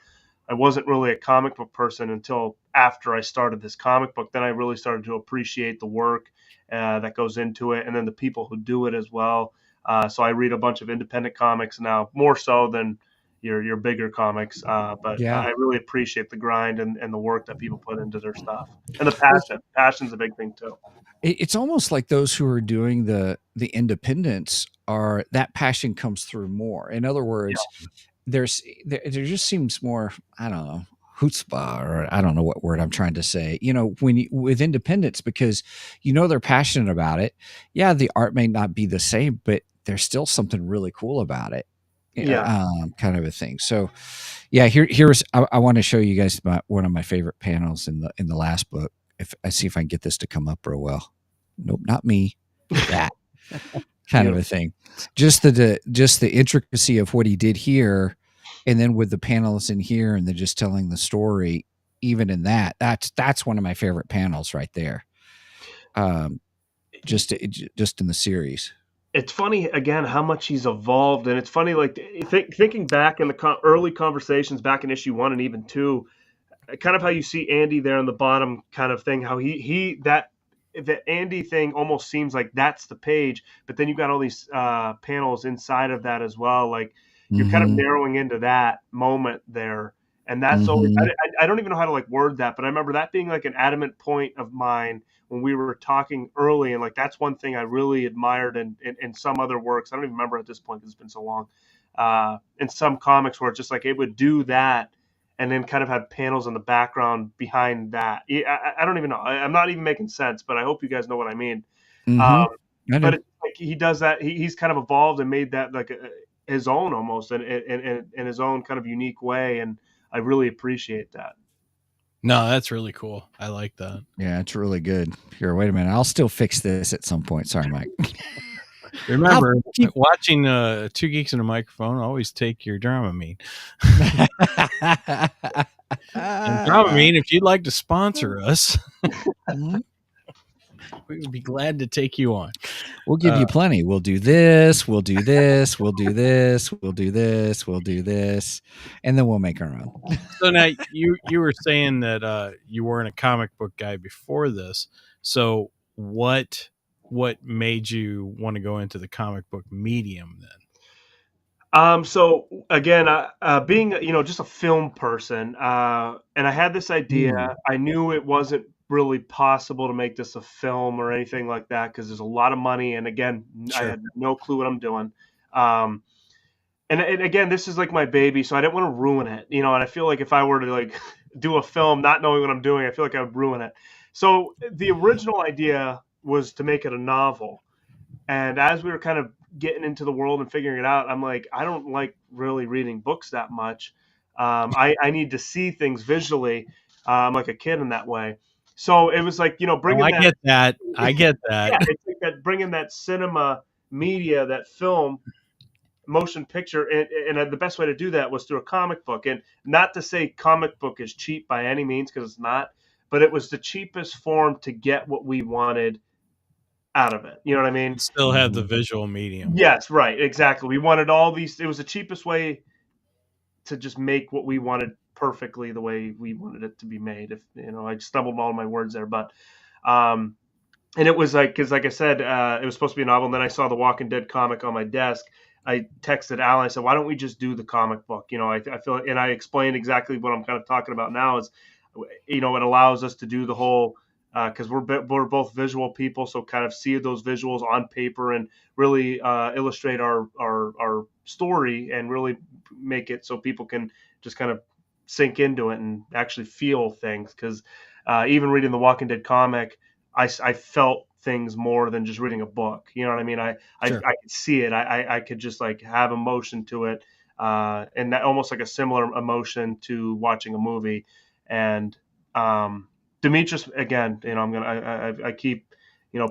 I wasn't really a comic book person until after I started this comic book. Then I really started to appreciate the work that goes into it, and then the people who do it as well. So I read a bunch of independent comics now, more so than your bigger comics. But Yeah. I really appreciate the grind and the work that people put into their stuff, and the passion. Passion's a big thing too. It's almost like those who are doing the independents are, that passion comes through more. In other words, there just seems more, I don't know, chutzpah, or I don't know what word I'm trying to say, with independents, because they're passionate about it. Yeah, the art may not be the same, but there's still something really cool about it. Kind of a thing. So yeah, here's I want to show you guys one of my favorite panels in the last book. If I see if I can get this to come up real well. Nope, not me. That kind of a thing. Just the intricacy of what he did here, and then with the panels in here, and then just telling the story. Even in that's one of my favorite panels right there. Just in the series. It's funny again how much he's evolved, and it's funny like thinking back in the early conversations back in issue 1 and even 2, kind of how you see Andy there on the bottom kind of thing, how the Andy thing almost seems like that's the page, but then you've got all these panels inside of that as well. Like you're kind of narrowing into that moment there, and that's always, I don't even know how to like word that, but I remember that being like an adamant point of mine when we were talking early, and like that's one thing I really admired in some other works. I don't even remember at this point because it's been so long. In some comics where it's just like it would do that, and then kind of have panels in the background behind that. I don't even know. I'm not even making sense, but I hope you guys know what I mean. But it's like he does that. He's kind of evolved and made that like his own almost, in his own kind of unique way, and I really appreciate that. No, that's really cool. I like that. Yeah, it's really good. Here, wait a minute. I'll still fix this at some point. Sorry, Mike. Remember, watching Two Geeks and a Microphone, always take your Dramamine. And Dramamine, if you'd like to sponsor us, we would be glad to take you on. We'll give you plenty. We'll do this. We'll do this. We'll do this. We'll do this. We'll do this, and then we'll make our own. So now you were saying that you weren't a comic book guy before this. So what made you want to go into the comic book medium then? So again, being just a film person, and I had this idea. I knew it wasn't really possible to make this a film or anything like that because there's a lot of money, and again, I had no clue what I'm doing. And again, this is like my baby, so I didn't want to ruin it, and I feel like if I were to like do a film not knowing what I'm doing, I feel like I would ruin it. So the original idea was to make it a novel. And as we were kind of getting into the world and figuring it out, I'm like, I don't like really reading books that much. I need to see things visually. I'm like a kid in that way. So it was like, bringing I get that. I get that. yeah, it's like that, bringing that cinema media, that film, motion picture, and the best way to do that was through a comic book. And not to say comic book is cheap by any means, because it's not, but it was the cheapest form to get what we wanted out of it. You know what I mean? Still have the visual medium. Yes, right, exactly. We wanted all these. It was the cheapest way to just make what we wanted perfectly the way we wanted it to be made. If I stumbled all my words there, but and it was like, because like I said, it was supposed to be a novel, and then I saw the Walking Dead comic on my desk. I texted Alan. I said, "Why don't we just do the comic book?" I feel, and I explained exactly what I'm kind of talking about now. Is it allows us to do the whole, because we're both visual people, so kind of see those visuals on paper and really illustrate our story and really make it so people can just kind of sink into it and actually feel things. Because even reading the Walking Dead comic, I felt things more than just reading a book. You know what I mean? I could see it. I could just like have emotion to it, and that almost like a similar emotion to watching a movie. And Demetrius, again, I keep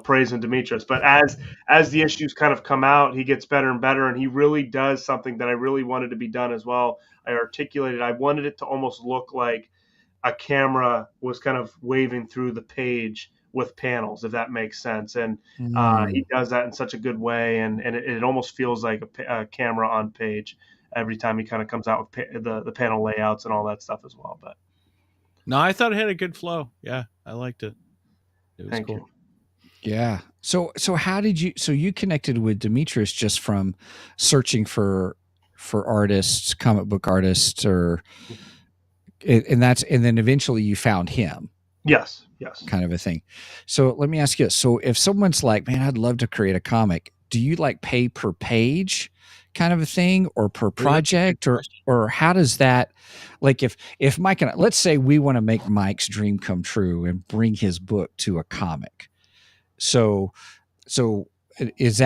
praising Demetrius, but as the issues kind of come out, he gets better and better, and he really does something that I really wanted to be done as well. I articulated. I wanted it to almost look like a camera was kind of waving through the page with panels, if that makes sense. And he does that in such a good way, and it almost feels like a camera on page every time he kind of comes out with the panel layouts and all that stuff as well. But no, I thought it had a good flow. Yeah, I liked it. It was cool. You. Yeah. So how did you? So you connected with Demetrius just from searching for artists, comic book artists, and then eventually you found him. Yes. Kind of a thing. So let me ask you. So if someone's like, "Man, I'd love to create a comic," do you like pay per page, kind of a thing, or per project, or how does that? Like if Mike and let's say we want to make Mike's dream come true and bring his book to a comic. So is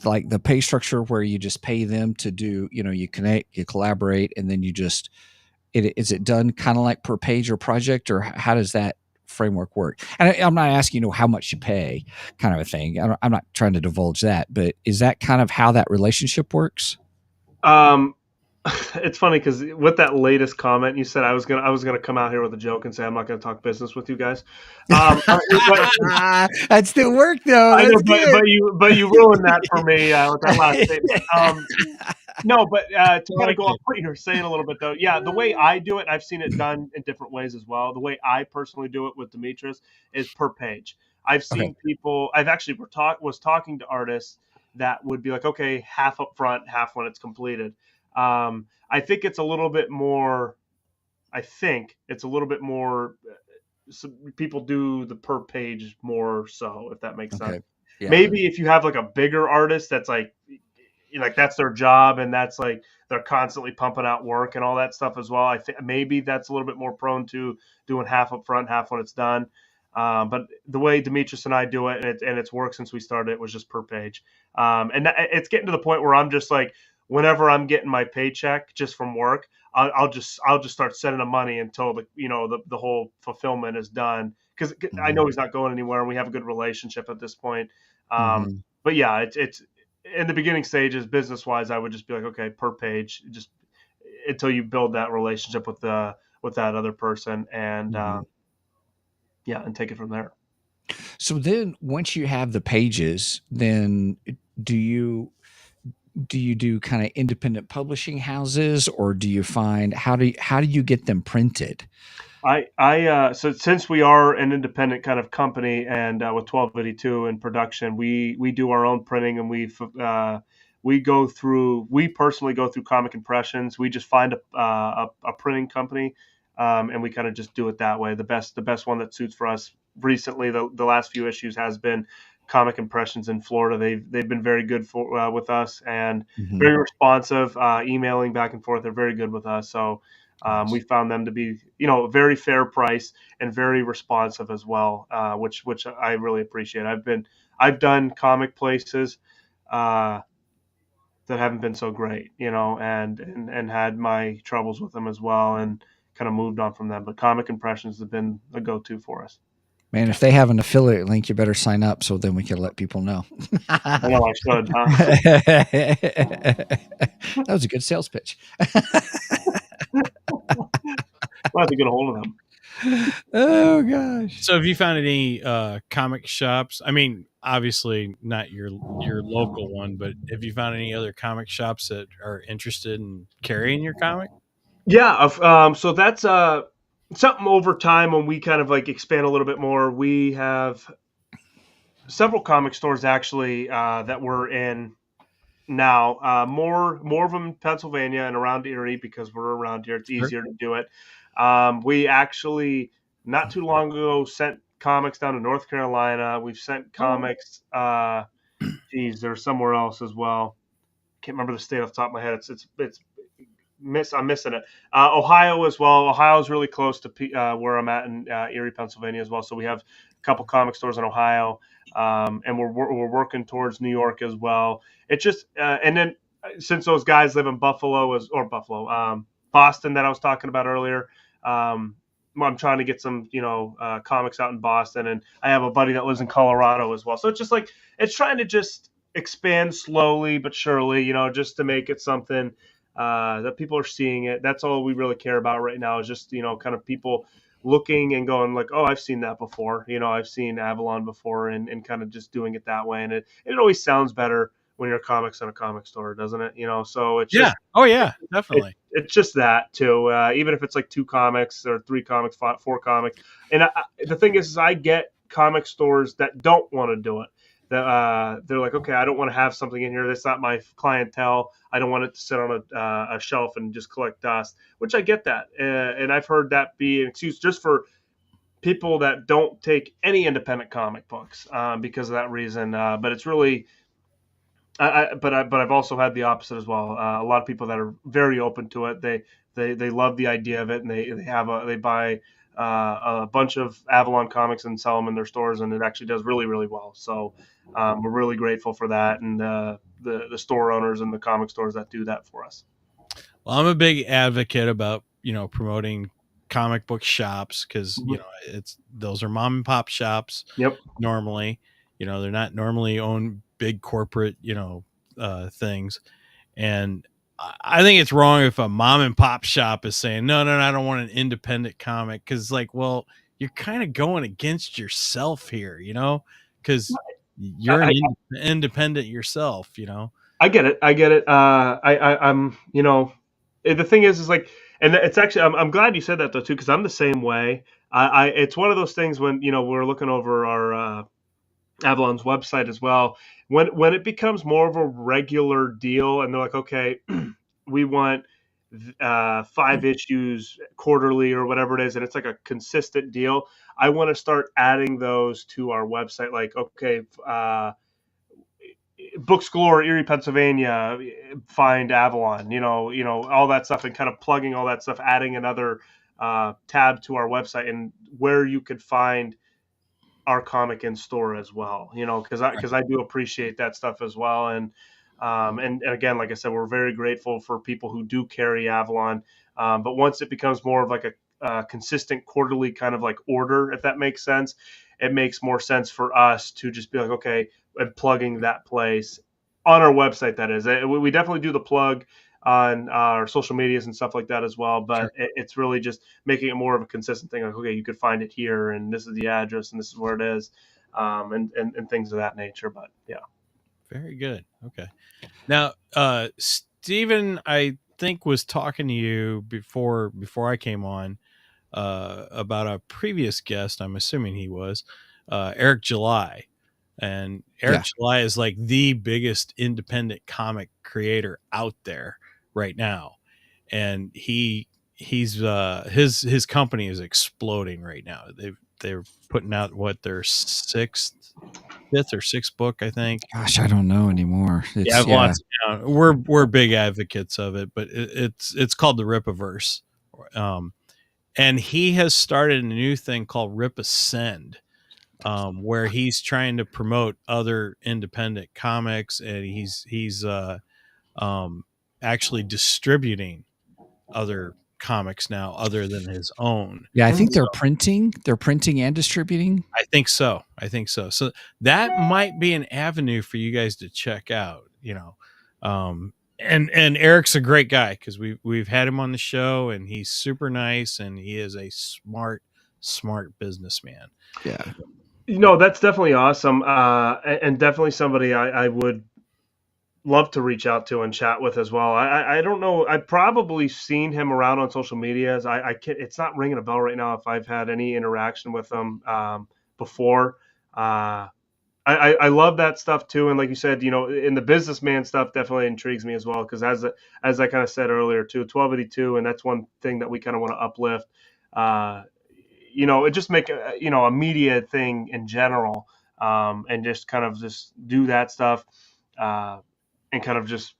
like the pay structure where you just pay them to do, you connect, you collaborate, and then you just, is it done kind of like per page or project, or how does that framework work? And I'm not asking, how much you pay, kind of a thing. I'm not trying to divulge that, but is that kind of how that relationship works? It's funny because with that latest comment, you said I was gonna come out here with a joke and say I'm not gonna talk business with you guys. That still worked though. I know, but you ruined that for me with that last statement. No, but to kind of go off what you were saying a little bit though, yeah, the way I do it, I've seen it done in different ways as well. The way I personally do it with Demetrius is per page. I've seen people. I've actually was talking to artists that would be like, okay, half up front, half when it's completed. I think it's a little bit more. So people do the per page more so, if that makes sense. Yeah. Maybe if you have like a bigger artist that's like that's their job and that's like they're constantly pumping out work and all that stuff as well. I think maybe that's a little bit more prone to doing half up front, half when it's done. But the way Demetrius and I do it, and it's worked since we started, it was just per page. And it's getting to the point where I'm just like, whenever I'm getting my paycheck just from work, I'll just start sending him money until the whole fulfillment is done. Because I know he's not going anywhere, and we have a good relationship at this point. But yeah, it's in the beginning stages, business wise, I would just be like, okay, per page, just until you build that relationship with that other person, and and take it from there. So then, once you have the pages, then do you do kind of independent publishing houses, or do you find how do you get them printed? So since we are an independent kind of company, and with 1282 in production, we do our own printing, and we personally go through Comic Impressions. We just find a printing company, and we kind of just do it that way. The best one that suits for us. Recently, the last few issues has been Comic Impressions in Florida. They've been very good with us, and very responsive, emailing back and forth. They're very good with us. So we found them to be, a very fair price and very responsive as well, which I really appreciate. I've done comic places that haven't been so great, and had my troubles with them as well, and kind of moved on from them. But Comic Impressions have been a go-to for us. Man, if they have an affiliate link, you better sign up so then we can let people know. I know I should, huh? That was a good sales pitch. We'll have to get a hold of them. Oh gosh. So have you found any comic shops? I mean, obviously not your local one, but have you found any other comic shops that are interested in carrying your comic? Yeah, so that's something over time when we kind of like expand a little bit more. We have several comic stores actually that we're in now. More of them in Pennsylvania and around Erie because we're around here. It's easier to do it. We actually not too long ago sent comics down to North Carolina. We've sent comics. Geez, there's somewhere else as well. Can't remember the state off the top of my head. I'm missing it. Ohio as well. Ohio's really close to where I'm at in Erie, Pennsylvania as well. So we have a couple comic stores in Ohio, and we're working towards New York as well. It's just and then since those guys live in Boston that I was talking about earlier. I'm trying to get some, comics out in Boston, and I have a buddy that lives in Colorado as well. So it's just like it's trying to just expand slowly but surely, just to make it something that people are seeing it. That's all we really care about right now is just, kind of people looking and going like, oh, I've seen that before. I've seen Avalon before and kind of just doing it that way. And it always sounds better when you're comics in a comic store, doesn't it? So it's just, oh yeah, definitely. It's just that too. Even if it's like 2 comics or 3 comics, 4 comics. And the thing is I get comic stores that don't want to do it. They're like, okay, I don't want to have something in here. That's not my clientele. I don't want it to sit on a shelf and just collect dust, which I get that. And I've heard that be an excuse just for people that don't take any independent comic books because of that reason. But it's really, but I've also had the opposite as well. A lot of people that are very open to it. They love the idea of it, and they buy a bunch of Avalon comics and sell them in their stores, and it actually does really, really well. So we're really grateful for that, and the store owners and the comic stores that do that for us. Well, I'm a big advocate about promoting comic book shops because those are mom and pop shops. Yep. Normally, they're not normally owned big corporate things, and I think it's wrong if a mom and pop shop is saying, no, I don't want an independent comic. Cause well, you're kind of going against yourself here, cause you're an independent yourself, I get it. I'm, the thing is like, and it's actually, I'm glad you said that though, too. Cause I'm the same way. It's one of those things when, we're looking over our, Avalon's website as well. When it becomes more of a regular deal, and they're like, okay, we want 5 issues quarterly or whatever it is, and it's like a consistent deal. I want to start adding those to our website. Like, okay, Books Galore, Erie, Pennsylvania, find Avalon. All that stuff, and kind of plugging all that stuff, adding another tab to our website and where you could find our comic in store as well, because I do appreciate that stuff as well. And again, like I said, we're very grateful for people who do carry Avalon. But once it becomes more of like a consistent quarterly kind of like order, if that makes sense, it makes more sense for us to just be like, okay, and plugging that place on our website. That is, we definitely do the plug on our social medias and stuff like that as well. But sure, it's really just making it more of a consistent thing. Like, okay, you could find it here, and this is the address, and this is where it is, and things of that nature. But yeah. Very good. Okay. Now, Stephen, I think was talking to you before I came on about a previous guest. I'm assuming he was Eric July. And Eric July is like the biggest independent comic creator out there right now. And he's his company is exploding right now. They're putting out their 5th or 6th book, I think. Gosh, I don't know anymore. I have lots of, we're big advocates of it, but it's called the Ripaverse. And he has started a new thing called Rip Ascend. Where he's trying to promote other independent comics, and he's actually distributing other comics now other than his own. Yeah, I think they're printing and distributing. I think so. So that might be an avenue for you guys to check out, and Eric's a great guy because we've had him on the show, and he's super nice, and he is a smart businessman. Yeah. That's definitely awesome. And definitely somebody I would love to reach out to and chat with as well. I don't know. I've probably seen him around on social media. I can't, it's not ringing a bell right now if I've had any interaction with him before. I love that stuff too. And like you said, in the businessman stuff definitely intrigues me as well. Because as I kind of said earlier too, 1282, and that's one thing that we kind of want to uplift. It just make a media thing in general, and just kind of just do that stuff. And kind of just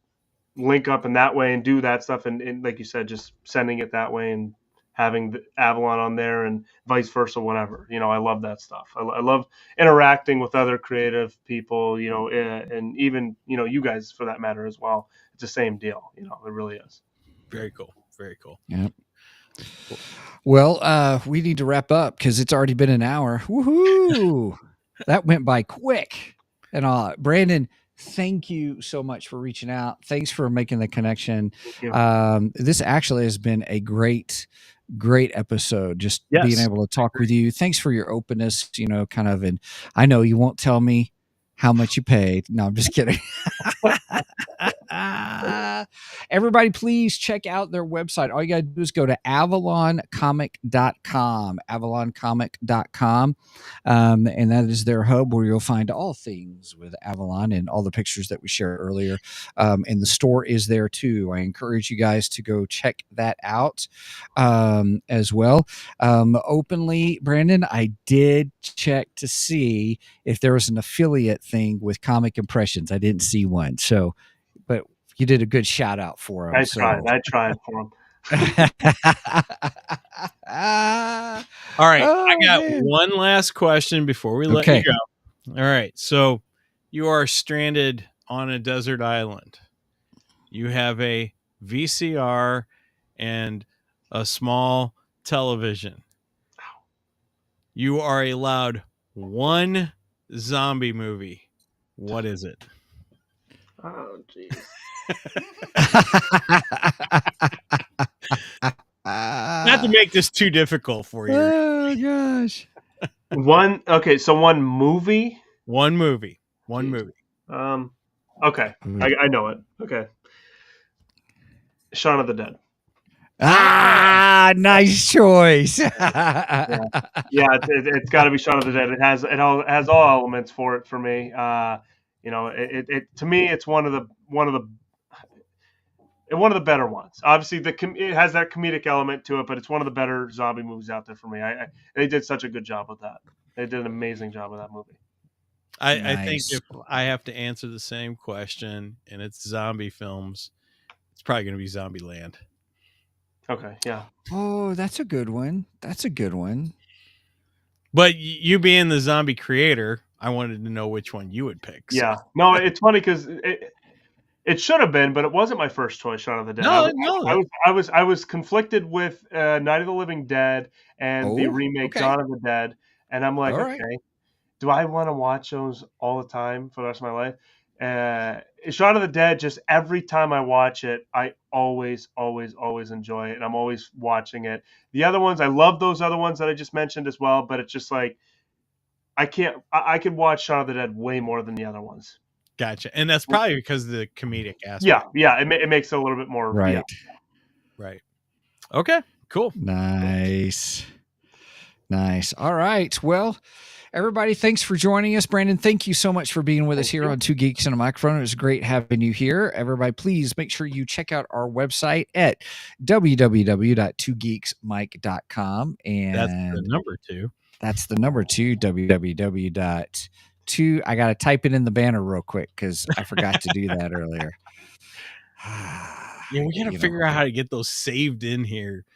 link up in that way and do that stuff. And like you said, just sending it that way and having the Avalon on there and vice versa, whatever. I love that stuff. I love interacting with other creative people, and even, you guys for that matter as well. It's the same deal. It really is. Very cool. Very cool. Yeah. Cool. Well, we need to wrap up because it's already been an hour. Woohoo! That went by quick. And Brandon, thank you so much for reaching out. Thanks for making the connection. This actually has been a great episode. Just being able to talk with you. Thanks for your openness, and I know you won't tell me how much you paid. No, I'm just kidding. Everybody, please check out their website. All you got to do is go to avaloncomic.com, avaloncomic.com. And that is their hub where you'll find all things with Avalon and all the pictures that we shared earlier. And the store is there too. I encourage you guys to go check that out as well. Openly, Brandon, I did check to see if there was an affiliate thing with Comic Impressions. I didn't see one. So, but you did a good shout out for him. I tried for him. All right. I got one last question before we let you go. All right. So you are stranded on a desert island. You have a VCR and a small television. You are allowed one zombie movie. What is it? Oh, jeez. Not to make this too difficult for you. Oh gosh. One movie. One movie. Okay. I know it. Okay. Shaun of the Dead. Nice choice. Yeah, it's got to be Shaun of the Dead. It has all elements for it for me. It to me, it's one of the better ones. Obviously, it has that comedic element to it, but it's one of the better zombie movies out there for me. They did such a good job with that. They did an amazing job with that movie. I think if I have to answer the same question and it's zombie films, it's probably going to be Zombieland. Okay, yeah. Oh, that's a good one. But you being the zombie creator, I wanted to know which one you would pick. So. Yeah. No, it's funny because it should have been, but it wasn't my first choice, Shaun of the Dead. I was conflicted with Night of the Living Dead and the remake Dawn of the Dead, and I'm like, okay, do I want to watch those all the time for the rest of my life? Shaun of the Dead, just every time I watch it, I always enjoy it, and I'm always watching it. The other ones, I love those other ones that I just mentioned as well, but it's just like I could watch Shaun of the Dead way more than the other ones. Gotcha. And that's probably because of the comedic aspect. Yeah. It makes it a little bit more right. Yeah. Right. Okay. Cool. Nice. All right. Well, everybody, thanks for joining us. Brandon, thank you so much for being with us here on Two Geeks and a Microphone. It was great having you here. Everybody, please make sure you check out our website at www.twogeeksmike.com. And that's the number 2. That's the number 2, www.2. I got to type it in the banner real quick because I forgot to do that earlier. Yeah, we got to figure out how to get those saved in here.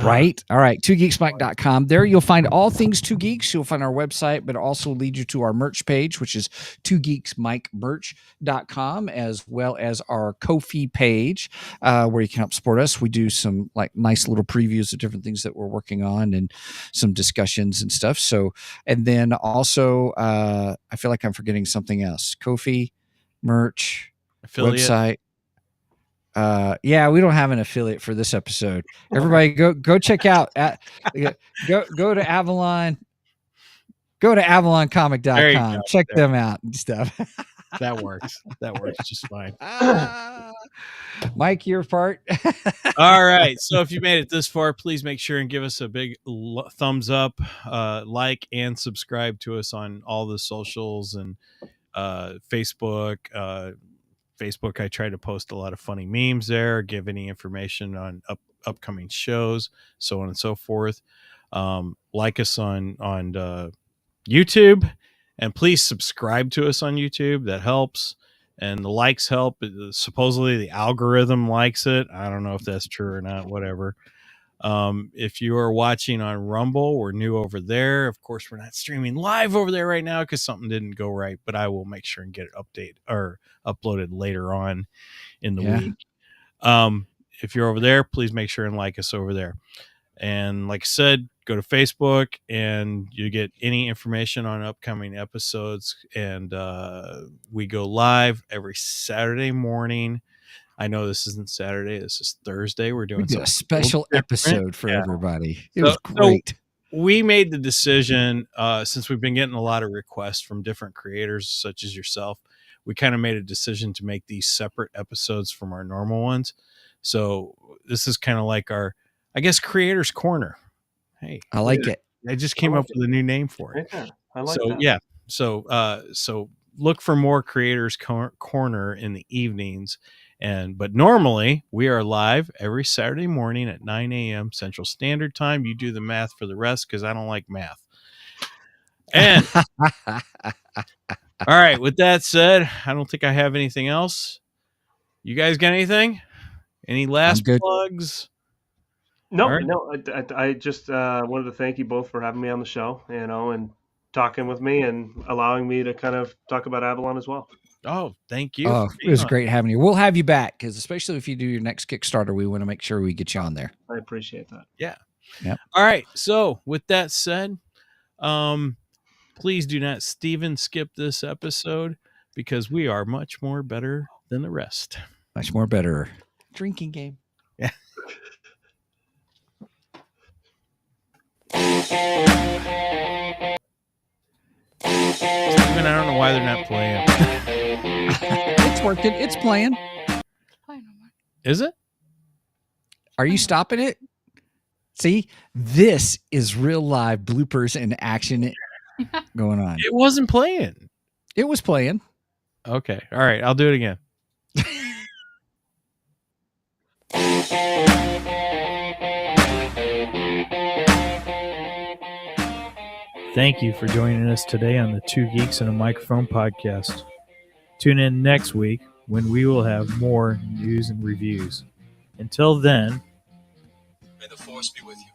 Right. All right. 2geeksmike.com. There you'll find all things 2 Geeks. You'll find our website, but also lead you to our merch page, which is 2geeksmikemerch.com, as well as our Ko-fi page, where you can help support us. We do some like nice little previews of different things that we're working on and some discussions and stuff. So, and then also, I feel like I'm forgetting something else. Ko-fi, merch, Affiliate. website. Yeah, we don't have an affiliate for this episode. Everybody go check out go to Avalon, go to avaloncomic.com. Check them out and stuff. That works just fine. Mike, your part. All right, so if you made it this far, please make sure and give us a big thumbs up, like and subscribe to us on all the socials and Facebook. Facebook, I try to post a lot of funny memes there, give any information on upcoming shows, so on and so forth. Like us on YouTube, and please subscribe to us on YouTube. That helps, and the likes help. Supposedly the algorithm likes it. I don't know if that's true or not. Whatever. If you are watching on Rumble, we're new over there. Of course, we're not streaming live over there right now because something didn't go right, but I will make sure and get it uploaded later on in the week. If you're over there, please make sure and like us over there. And like I said, go to Facebook and you get any information on upcoming episodes. And we go live every Saturday morning. I know this isn't Saturday. This is Thursday. We're doing a special episode for everybody. It was great. So we made the decision, since we've been getting a lot of requests from different creators, such as yourself, we kind of made a decision to make these separate episodes from our normal ones. So this is kind of like our, I guess, Creators Corner. Hey, I like it. I just came up with a new name for it. Yeah, I like that. Yeah. So look for more Creators Corner in the evenings. But normally we are live every Saturday morning at 9 a.m. Central Standard Time. You do the math for the rest because I don't like math. And all right, with that said, I don't think I have anything else. You guys got anything? Any last plugs? No, I just wanted to thank you both for having me on the show, and talking with me and allowing me to kind of talk about Avalon as well. Oh, thank you. Oh, it was great having you. We'll have you back because especially if you do your next Kickstarter, we want to make sure we get you on there. I appreciate that. Yeah. Yep. All right. So with that said, please do not skip this episode because we are much more better than the rest. Much more better. Drinking game. Yeah. Steven, I don't know why they're not playing. It's working. It's playing. Is it? Are you stopping it? See, this is real live bloopers and action going on. It wasn't playing. It was playing. Okay. All right. I'll do it again. Thank you for joining us today on the Two Geeks and a Microphone podcast. Tune in next week when we will have more news and reviews. Until then, may the force be with you.